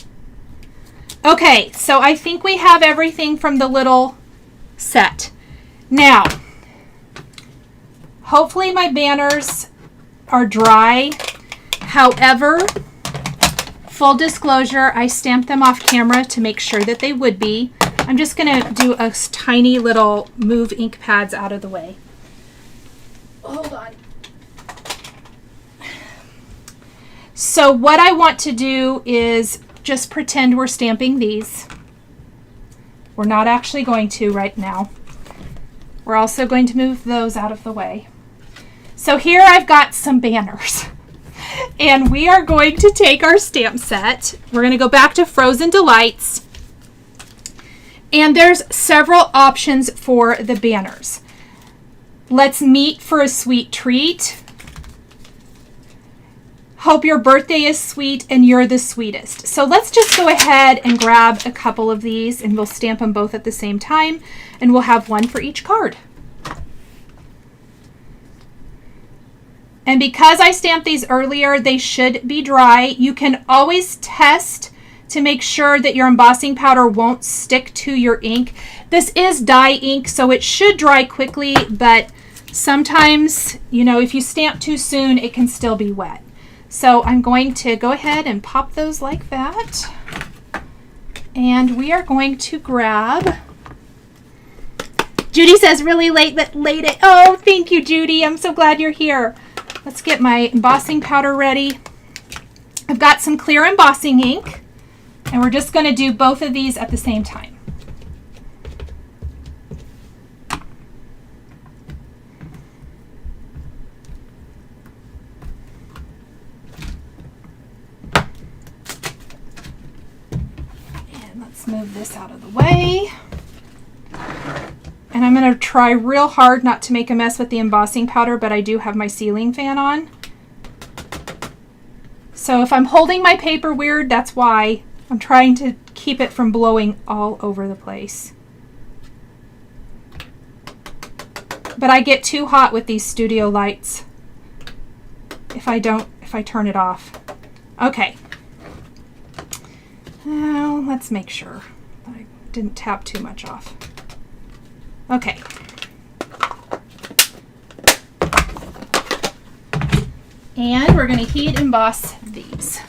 Okay, so I think we have everything from the little set. Now, hopefully my banners are dry. However, full disclosure, I stamped them off camera to make sure that they would be. I'm just going to do a tiny little move ink pads out of the way. Hold on. So what I want to do is just pretend we're stamping these. We're not actually going to right now. We're also going to move those out of the way. So here I've got some banners. And we are going to take our stamp set. We're going to go back to Frozen Delights. And there's several options for the banners. Let's meet for a sweet treat. Hope your birthday is sweet and you're the sweetest. So let's just go ahead and grab a couple of these and we'll stamp them both at the same time. And we'll have one for each card. And because I stamped these earlier, they should be dry. You can always test to make sure that your embossing powder won't stick to your ink. This is dye ink, so it should dry quickly, but sometimes, you know, if you stamp too soon, it can still be wet. So I'm going to go ahead and pop those like that. And we are going to grab Judy says really late it. Oh, thank you, Judy. I'm so glad you're here. Let's get my embossing powder ready. I've got some clear embossing ink, and we're just going to do both of these at the same time. And let's move this out of the way. And I'm going to try real hard not to make a mess with the embossing powder, but I do have my ceiling fan on. So if I'm holding my paper weird, that's why. I'm trying to keep it from blowing all over the place. But I get too hot with these studio lights if I turn it off. Okay. Now let's make sure that I didn't tap too much off. Okay. And we're going to heat emboss these.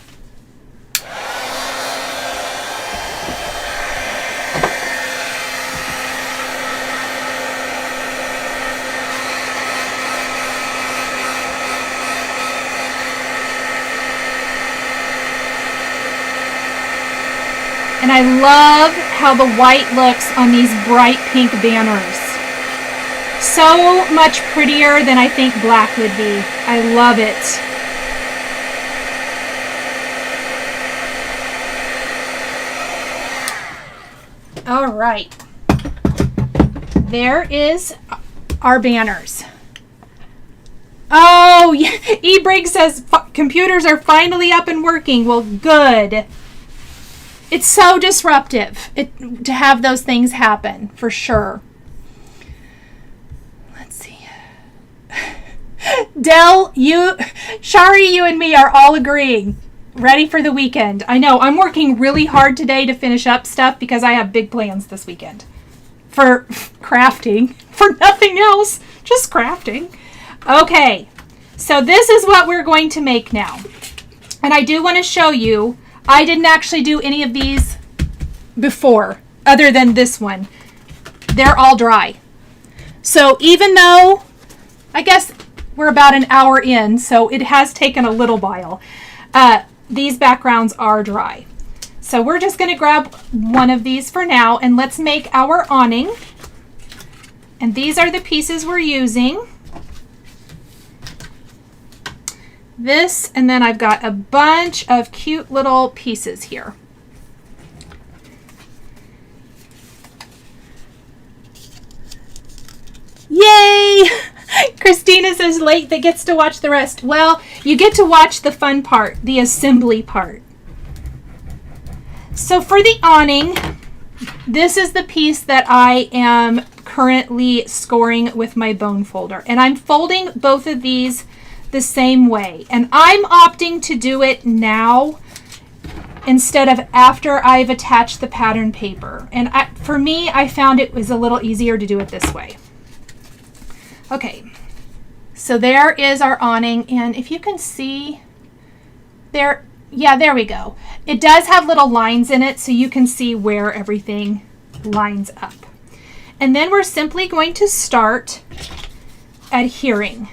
And I love how the white looks on these bright pink banners. So much prettier than I think black would be. I love it. All right. There is our banners. Oh, yeah. E-Briggs says computers are finally up and working. Well, good. It's so disruptive to have those things happen, for sure. Let's see. Dell, Shari, you and me are all agreeing. Ready for the weekend. I know, I'm working really hard today to finish up stuff because I have big plans this weekend. For crafting. For nothing else. Just crafting. Okay. So this is what we're going to make now. And I do want to show you, I didn't actually do any of these before, other than this one. They're all dry. So even though, I guess we're about an hour in, so it has taken a little while, these backgrounds are dry. So we're just going to grab one of these for now, and let's make our awning. And these are the pieces we're using. This, and then I've got a bunch of cute little pieces here. Yay! Christina says late that gets to watch the rest. Well, you get to watch the fun part, the assembly part. So for the awning, this is the piece that I am currently scoring with my bone folder. And I'm folding both of these the same way, and I'm opting to do it now instead of after I've attached the pattern paper. And for me, I found it was a little easier to do it this way. Okay, so there is our awning, and if you can see there, yeah, there we go. It does have little lines in it so you can see where everything lines up. And then we're simply going to start adhering.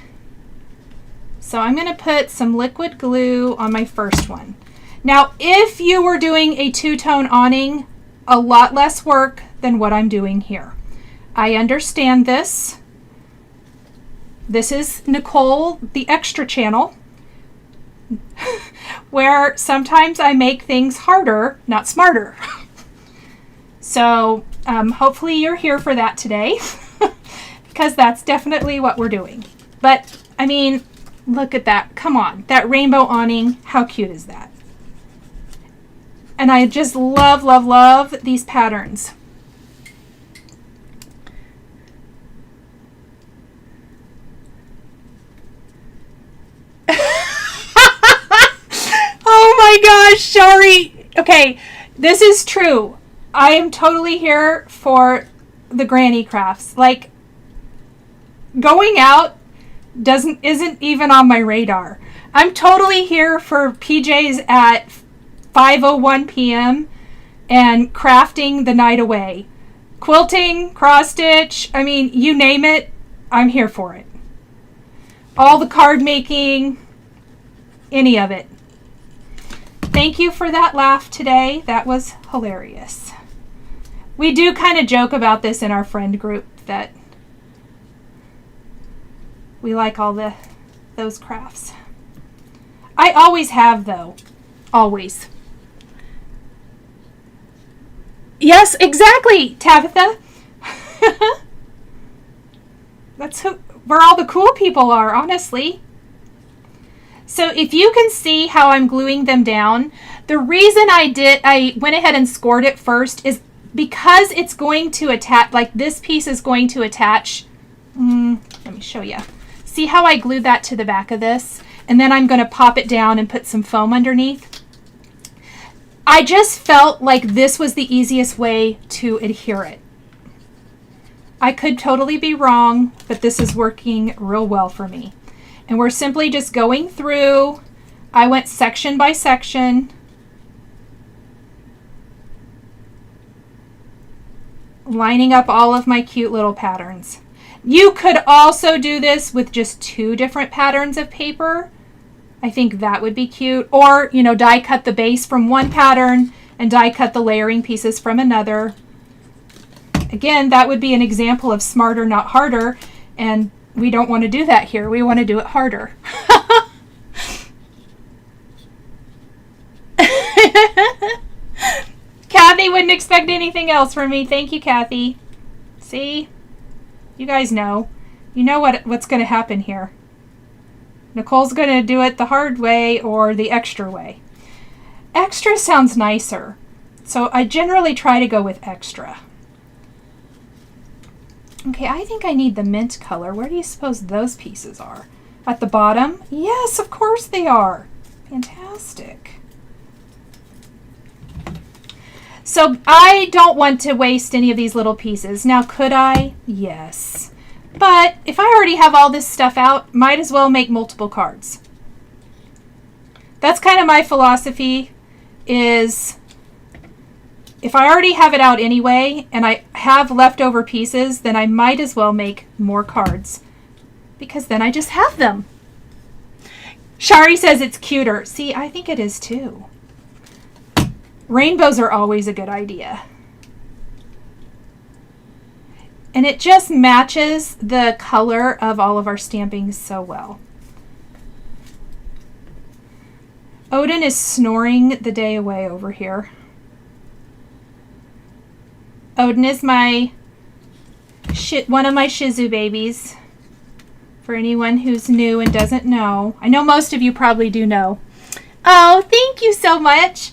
So I'm going to put some liquid glue on my first one. Now, if you were doing a two-tone awning, a lot less work than what I'm doing here. I understand this. This is Nichol, the extra channel, where sometimes I make things harder, not smarter. So hopefully you're here for that today, because that's definitely what we're doing. But, I mean, look at that. Come on. That rainbow awning. How cute is that? And I just love, love, love these patterns. Oh my gosh, Shari. Okay, this is true. I am totally here for the granny crafts. Like, going out isn't even on my radar. I'm totally here for PJs at 5:01 p.m. and crafting the night away. Quilting, cross stitch, I mean, you name it, I'm here for it. All the card making, any of it. Thank you for that laugh today. That was hilarious. We do kind of joke about this in our friend group that we like all those crafts. I always have, though. Always. Yes, exactly, Tabitha. That's where all the cool people are, honestly. So if you can see how I'm gluing them down, the reason I went ahead and scored it first is because it's going to attach, like this piece is going to attach. Let me show you. See how I glued that to the back of this? And then I'm going to pop it down and put some foam underneath. I just felt like this was the easiest way to adhere it. I could totally be wrong, but this is working real well for me. And we're simply just going through. I went section by section. Lining up all of my cute little patterns. You could also do this with just 2 different patterns of paper. I think that would be cute. Or, you know, die cut the base from one pattern and die cut the layering pieces from another. Again, that would be an example of smarter, not harder. And we don't want to do that here. We want to do it harder. Kathy wouldn't expect anything else from me. Thank you, Kathy. See? You guys know. You know what's going to happen here. Nicole's going to do it the hard way or the extra way. Extra sounds nicer. So I generally try to go with extra. Okay, I think I need the mint color. Where do you suppose those pieces are? At the bottom? Yes, of course they are. Fantastic. So I don't want to waste any of these little pieces. Now, could I? Yes. But if I already have all this stuff out, might as well make multiple cards. That's kind of my philosophy, is if I already have it out anyway and I have leftover pieces, then I might as well make more cards because then I just have them. Shari says it's cuter. See, I think it is too. Rainbows are always a good idea. And it just matches the color of all of our stampings so well. Odin is snoring the day away over here. Odin is one of my Shih Tzu babies. For anyone who's new and doesn't know. I know most of you probably do know. Oh, thank you so much.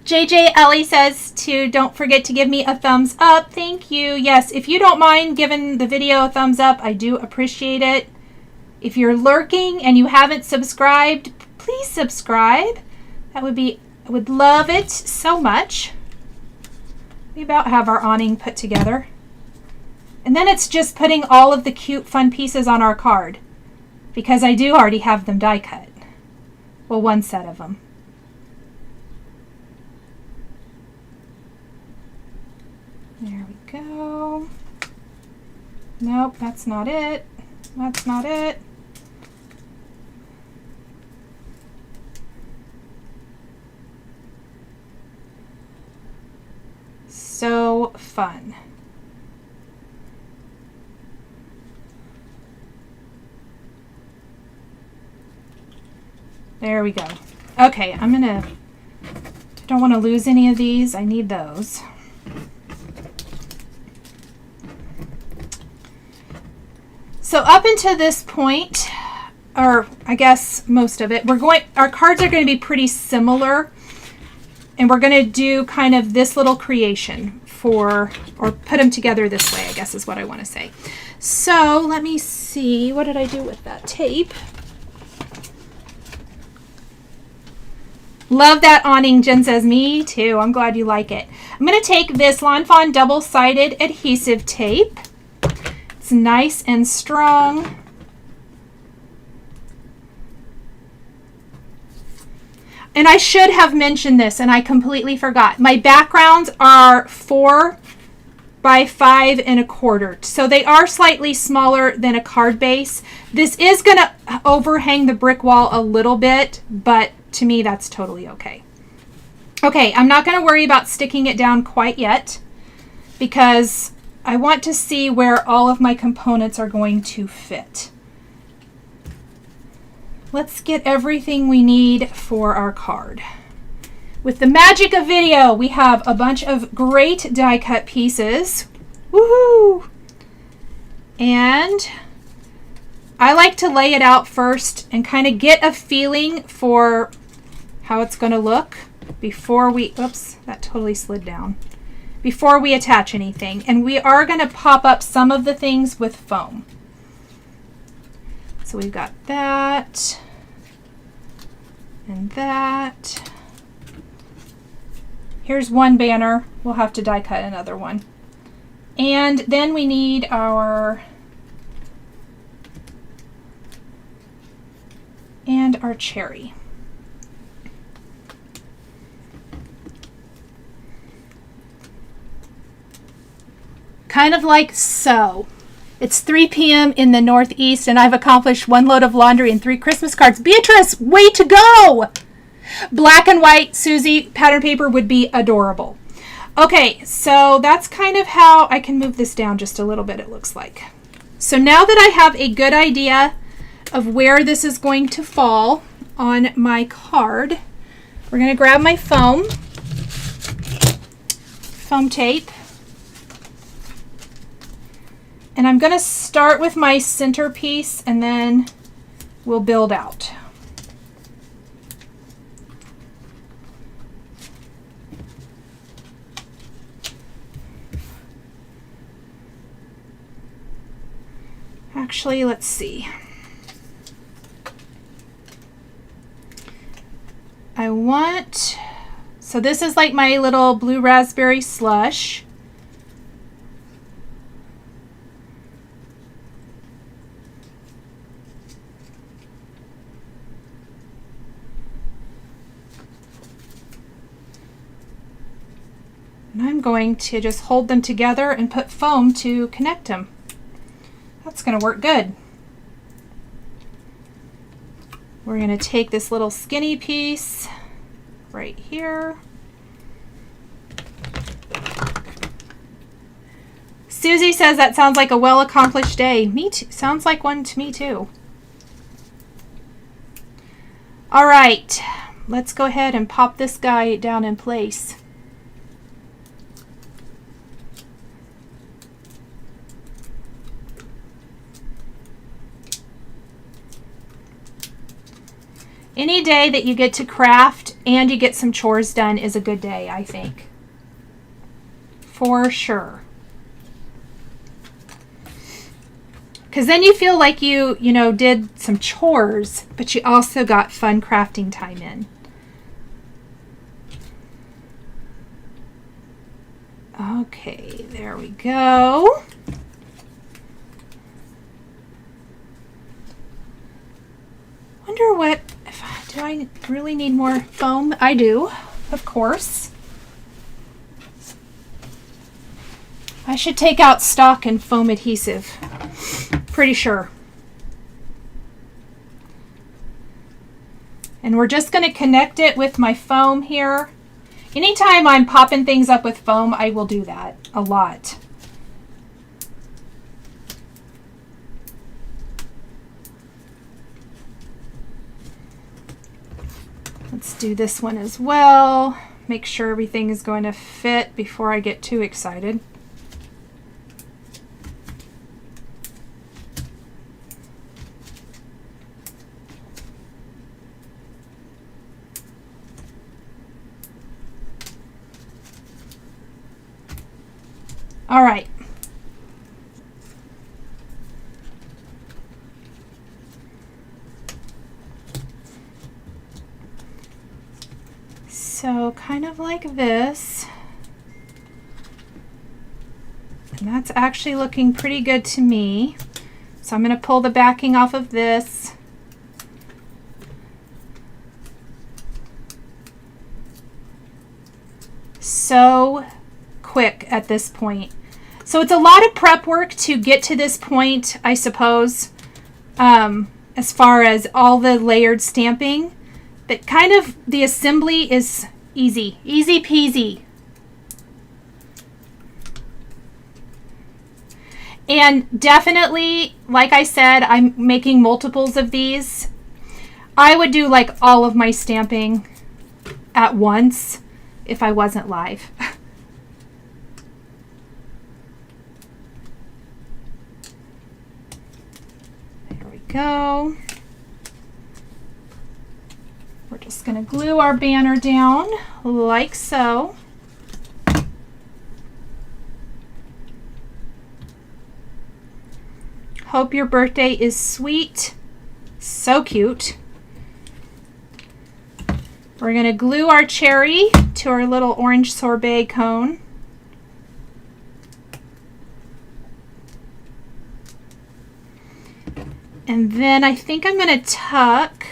JJ Ellie says don't forget to give me a thumbs up. Thank you. Yes, if you don't mind giving the video a thumbs up, I do appreciate it. If you're lurking and you haven't subscribed, please subscribe. I would love it so much. We about have our awning put together. And then it's just putting all of the cute fun pieces on our card because I do already have them die cut. Well, one set of them. There we go. Nope, that's not it. That's not it. So fun. There we go. Okay, I don't want to lose any of these. I need those. So up until this point, or I guess most of it, our cards are going to be pretty similar, and we're going to do kind of this little creation or put them together this way, I guess is what I want to say. So let me see, what did I do with that tape? Love that awning, Jen says. Me too. I'm glad you like it. I'm going to take this Lawn Fawn double-sided adhesive tape. It's nice and strong. and I should have mentioned this and I completely forgot. My backgrounds are 4 by 5 1/4. So they are slightly smaller than a card base. This is going to overhang the brick wall a little bit, but to me that's totally okay. Okay, I'm not going to worry about sticking it down quite yet because I want to see where all of my components are going to fit. Let's get everything we need for our card. With the magic of video, we have a bunch of great die cut pieces. Woohoo! And I like to lay it out first and kind of get a feeling for how it's going to look before we, oops, that totally slid down, before we attach anything. And we are going to pop up some of the things with foam. So we've got that and that. Here's one banner. We'll have to die cut another one. And then we need our cherry. Kind of like so. It's 3 p.m. in the Northeast and I've accomplished 1 load of laundry and 3 Christmas cards. Beatrice, way to go! Black and white Susie pattern paper would be adorable. Okay, so that's kind of how I can move this down just a little bit, it looks like. So now that I have a good idea of where this is going to fall on my card, we're going to grab my foam tape. And I'm going to start with my centerpiece and then we'll build out. Actually, let's see. So this is like my little blue raspberry slush. And I'm going to just hold them together and put foam to connect them. That's going to work good. We're going to take this little skinny piece right here. Susie says that sounds like a well-accomplished day. Me too. Sounds like one to me too. All right, let's go ahead and pop this guy down in place. Any day that you get to craft and you get some chores done is a good day, I think. For sure. Because then you feel like you did some chores, but you also got fun crafting time in. Okay, there we go. Wonder what, do I really need more foam? I do, of course. I should take out stock and foam adhesive. Pretty sure. And we're just going to connect it with my foam here. Anytime I'm popping things up with foam, I will do that a lot. Let's do this one as well. Make sure everything is going to fit before I get too excited. All right. So kind of like this. And that's actually looking pretty good to me. So I'm going to pull the backing off of this. so quick at this point. So it's a lot of prep work to get to this point, I suppose, as far as all the layered stamping. But kind of the assembly is easy peasy. And definitely, like I said, I'm making multiples of these. I would do like all of my stamping at once if I wasn't live. There we go. We're just going to glue our banner down like so. Hope your birthday is sweet. So cute. We're going to glue our cherry to our little orange sorbet cone. And then I think I'm going to tuck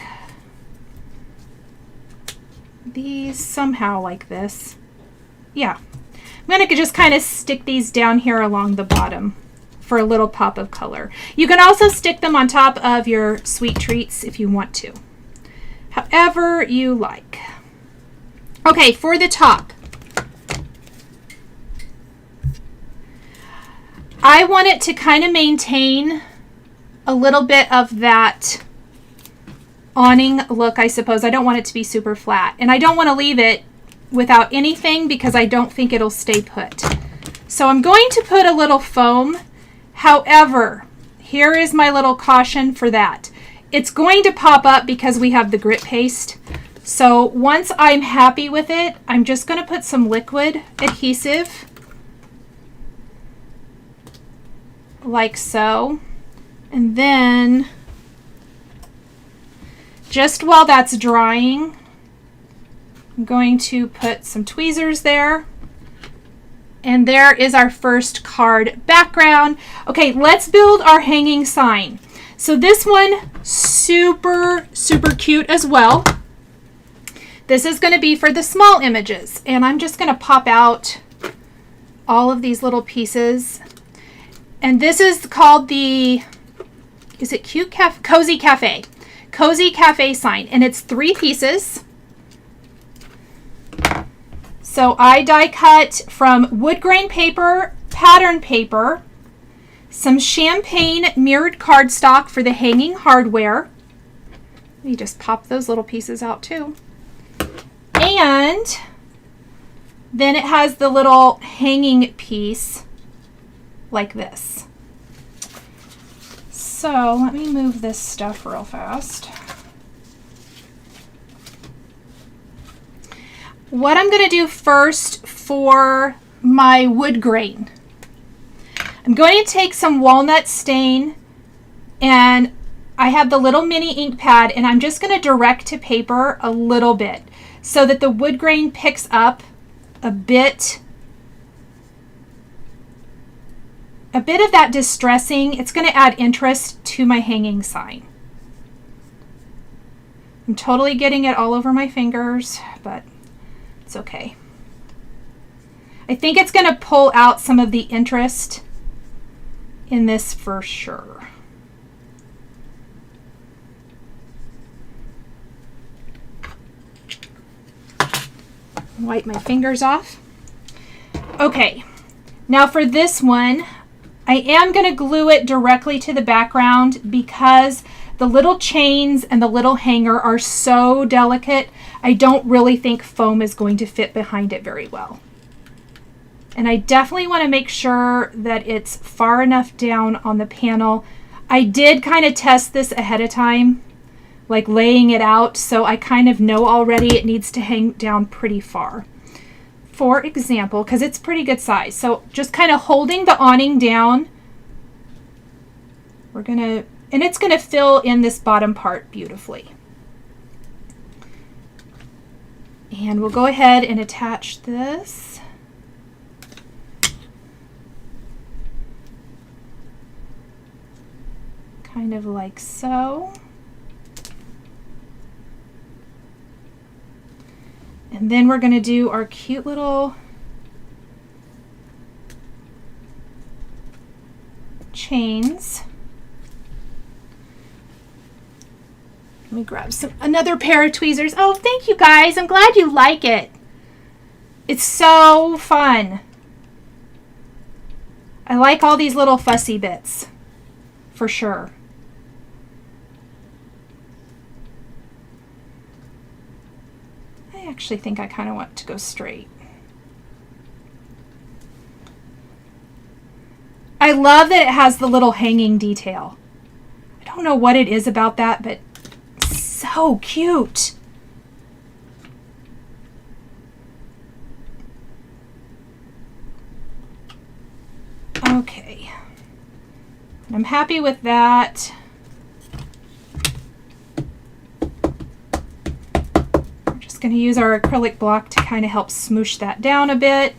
these somehow like this. Yeah. I'm going to just kind of stick these down here along the bottom for a little pop of color. You can also stick them on top of your sweet treats if you want to. However you like. Okay, for the top. I want it to kind of maintain a little bit of that awning look, I suppose. I don't want it to be super flat. And I don't want to leave it without anything because I don't think it'll stay put. So I'm going to put a little foam. However, here is my little caution for that. It's going to pop up because we have the grit paste. So once I'm happy with it, I'm just going to put some liquid adhesive like so. And then just while that's drying, I'm going to put some tweezers there. And there is our first card background. Okay, let's build our hanging sign. So this one, super cute as well. This is going to be for the small images. And I'm just going to pop out all of these little pieces. And this is called the, is it Cute Cafe? Cozy Cafe. Cozy Cafe sign. And it's 3 pieces. So I die cut from wood grain paper, pattern paper, some champagne mirrored cardstock for the hanging hardware. Let me just pop those little pieces out too. And then it has the little hanging piece like this. So let me move this stuff real fast. What I'm going to do first for my wood grain, I'm going to take some walnut stain, and I have the little mini ink pad, and I'm just going to direct to paper a little bit so that the wood grain picks up a bit of that distressing. It's going to add interest to my hanging sign. I'm totally getting it all over my fingers, but it's okay. I think it's going to pull out some of the interest in this for sure. Wipe my fingers off. Okay, now for this one, I am going to glue it directly to the background because the little chains and the little hanger are so delicate. I don't really think foam is going to fit behind it very well. And I definitely want to make sure that it's far enough down on the panel. I did kind of test this ahead of time, like laying it out, so I kind of know already it needs to hang down pretty far. For example, because it's pretty good size. So just kind of holding the awning down, we're gonna, and it's gonna fill in this bottom part beautifully. And we'll go ahead and attach this. Kind of like so. And then we're going to do our cute little chains. Let me grab another pair of tweezers. Oh, thank you guys. I'm glad you like it. It's so fun. I like all these little fussy bits, for sure. I actually think I kind of want to go straight. I love that it has the little hanging detail. I don't know what it is about that, but so cute. Okay. I'm happy with that. We're just going to use our acrylic block to kind of help smoosh that down a bit.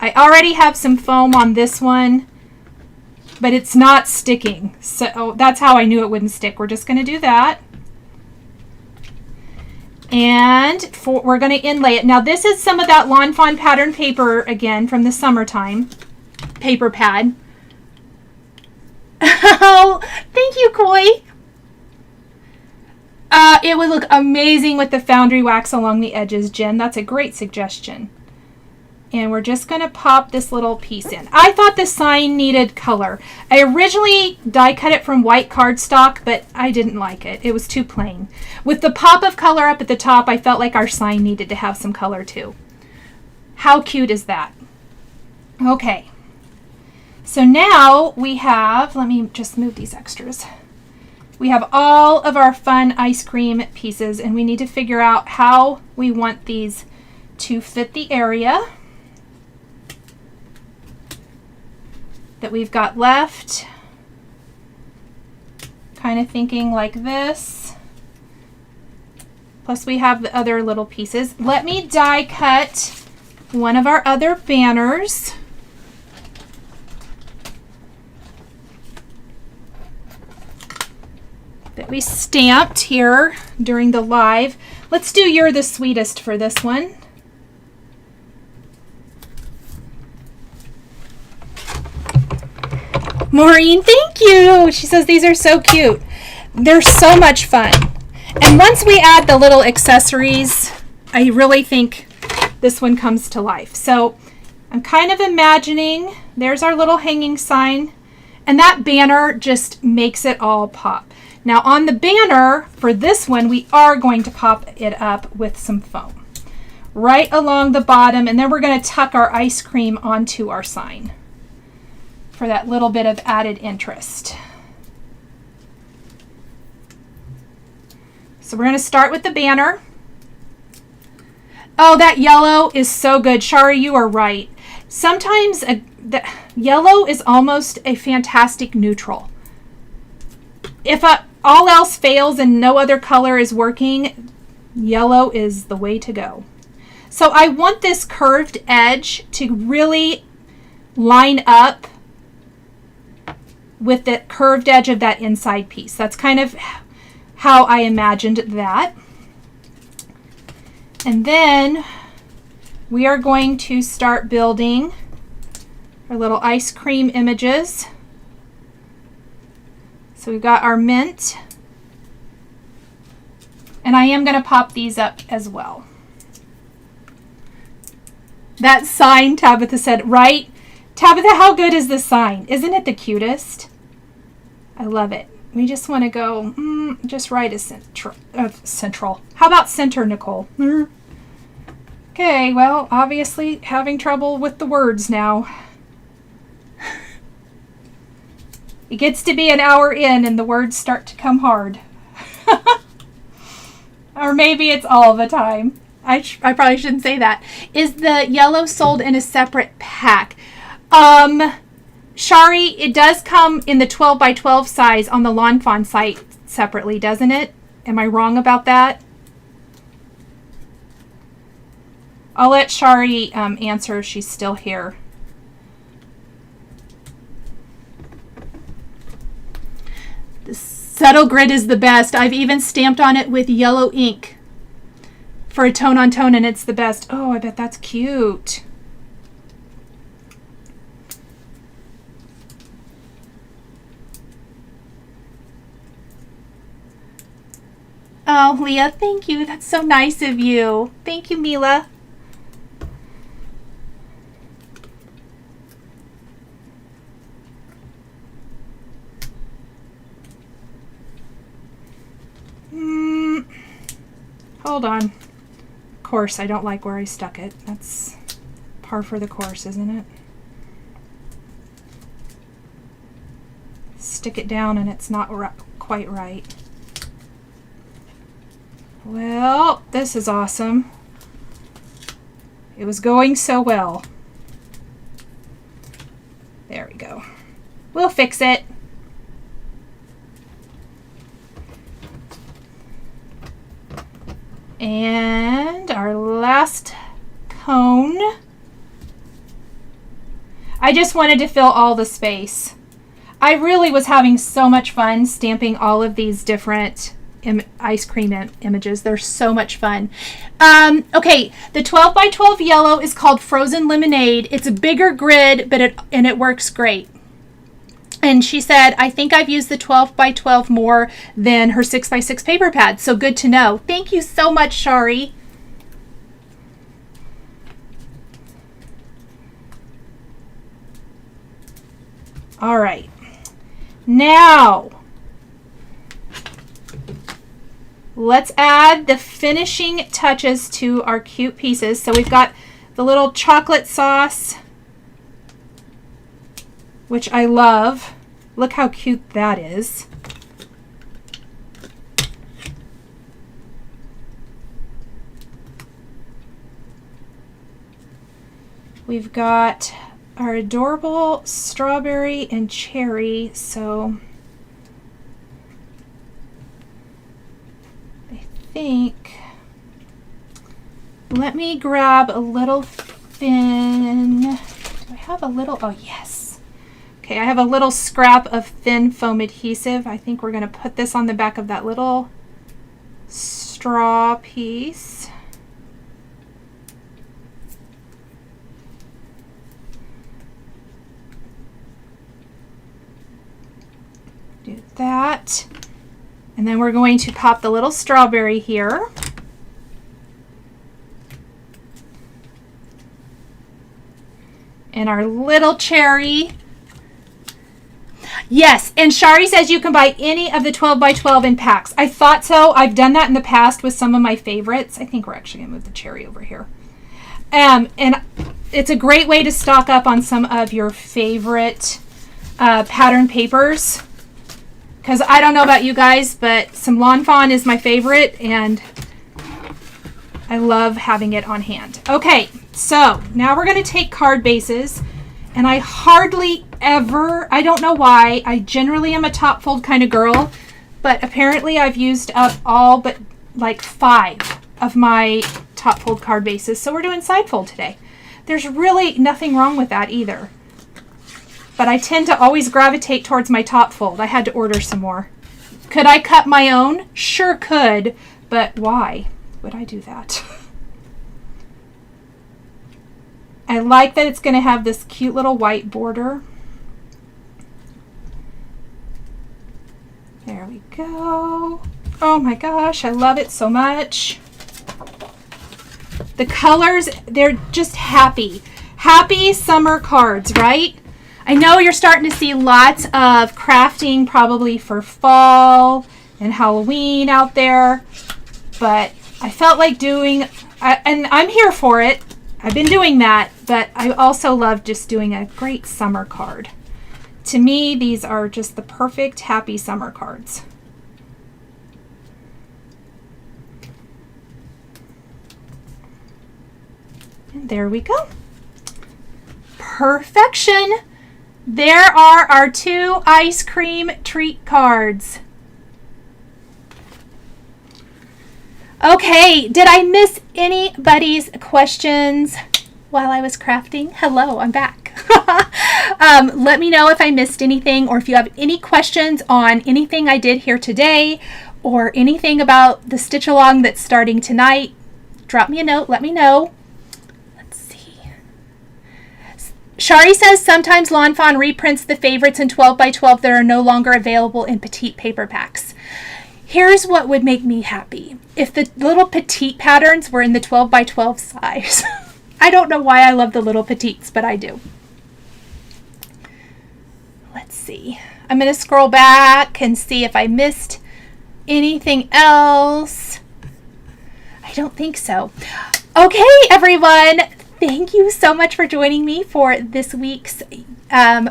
I already have some foam on this one, but it's not sticking. So that's how I knew it wouldn't stick. We're just going to do that. And we're going to inlay it. Now this is some of that Lawn Fawn pattern paper again from the summertime. Paper pad. Oh, thank you, Koi. It would look amazing with the foundry wax along the edges, Jen. That's a great suggestion. And we're just going to pop this little piece in. I thought the sign needed color. I originally die cut it from white cardstock, but I didn't like it. It was too plain. With the pop of color up at the top, I felt like our sign needed to have some color too. How cute is that? Okay. So now we have, let me just move these extras. We have all of our fun ice cream pieces, and we need to figure out how we want these to fit the area that we've got left. Kind of thinking like this. Plus we have the other little pieces. Let me die cut one of our other banners. That we stamped here during the live. Let's do You're the Sweetest for this one. Maureen, thank you. She says these are so cute. They're so much fun. And once we add the little accessories, I really think this one comes to life. So I'm kind of imagining, there's our little hanging sign, and that banner just makes it all pop. Now on the banner for this one, we are going to pop it up with some foam right along the bottom, and then we're going to tuck our ice cream onto our sign for that little bit of added interest. So we're going to start with the banner. Oh, that yellow is so good. Shari, you are right. Sometimes the yellow is almost a fantastic neutral. If all else fails and no other color is working, yellow is the way to go. So I want this curved edge to really line up with the curved edge of that inside piece. That's kind of how I imagined that. And then we are going to start building our little ice cream images. So we've got our mint, and I am going to pop these up as well. That sign, Tabitha said, right? Tabitha, how good is this sign? Isn't it the cutest? I love it. We just want to go just right as central. How about center, Nicole? Okay, well, obviously having trouble with the words now. It gets to be an hour in and the words start to come hard. Or maybe it's all the time. I probably shouldn't say that. Is the yellow sold in a separate pack? Shari, it does come in the 12 by 12 size on the Lawn Fawn site separately, doesn't it? Am I wrong about that? I'll let Shari answer if she's still here. The subtle grid is the best. I've even stamped on it with yellow ink for a tone on tone, and it's the best. Oh, I bet that's cute. Oh, Leah, thank you. That's so nice of you. Thank you, Mila. Hold on. Of course, I don't like where I stuck it. That's par for the course, isn't it? Stick it down and it's not quite right. Well, this is awesome. It was going so well. There we go. We'll fix it. And our last cone. I just wanted to fill all the space. I really was having so much fun stamping all of these different ice cream images. They're so much fun. Okay, the 12 by 12 yellow is called Frozen Lemonade. It's a bigger grid, but it works great. And she said, I think I've used the 12 by 12 more than her 6 by 6 paper pad. So good to know. Thank you so much, Shari. All right. Now, let's add the finishing touches to our cute pieces. So we've got the little chocolate sauce, which I love. Look how cute that is. We've got our adorable strawberry and cherry. So I think, let me grab a little thin, do I have a little, oh yes. Okay, I have a little scrap of thin foam adhesive. I think we're going to put this on the back of that little straw piece. Do that. And then we're going to pop the little strawberry here. And our little cherry. Yes, and Shari says you can buy any of the 12 by 12 in packs. I thought so. I've done that in the past with some of my favorites. I think we're actually going to move the cherry over here. And it's a great way to stock up on some of your favorite pattern papers. Because I don't know about you guys, but some Lawn Fawn is my favorite, and I love having it on hand. Okay, so now we're going to take card bases. And I hardly ever, I don't know why, I generally am a top fold kind of girl, but apparently I've used up all but like 5 of my top fold card bases. So we're doing side fold today. There's really nothing wrong with that either. But I tend to always gravitate towards my top fold. I had to order some more. Could I cut my own? Sure could, but why would I do that? I like that it's going to have this cute little white border. There we go. Oh my gosh, I love it so much. The colors, they're just happy. Happy summer cards, right? I know you're starting to see lots of crafting probably for fall and Halloween out there, but I felt like doing, and I'm here for it. I've been doing that, but I also love just doing a great summer card. To me, these are just the perfect happy summer cards. And there we go. Perfection. There are our 2 ice cream treat cards. Okay, did I miss anybody's questions while I was crafting? Hello, I'm back. Let me know if I missed anything, or if you have any questions on anything I did here today, or anything about the stitch along that's starting tonight. Drop me a note, let me know. Let's see. Shari says sometimes Lawn Fawn reprints the favorites in 12 by 12 that are no longer available in petite paper packs. Here's what would make me happy. If the little petite patterns were in the 12 by 12 size. I don't know why I love the little petites, but I do. Let's see. I'm going to scroll back and see if I missed anything else. I don't think so. Okay, everyone. Thank you so much for joining me for this week's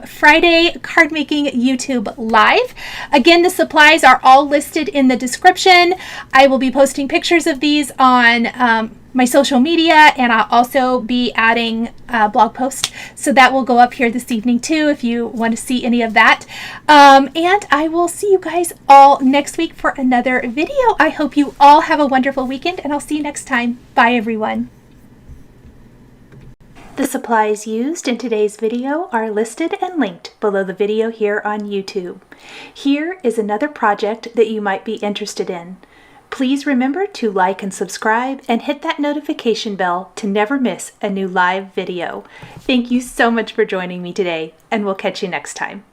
Friday card making YouTube live. Again, the supplies are all listed in the description. I will be posting pictures of these on my social media, and I'll also be adding a blog post. So that will go up here this evening too if you want to see any of that. And I will see you guys all next week for another video. I hope you all have a wonderful weekend, and I'll see you next time. Bye, everyone. The supplies used in today's video are listed and linked below the video here on YouTube. Here is another project that you might be interested in. Please remember to like and subscribe and hit that notification bell to never miss a new live video. Thank you so much for joining me today, and we'll catch you next time.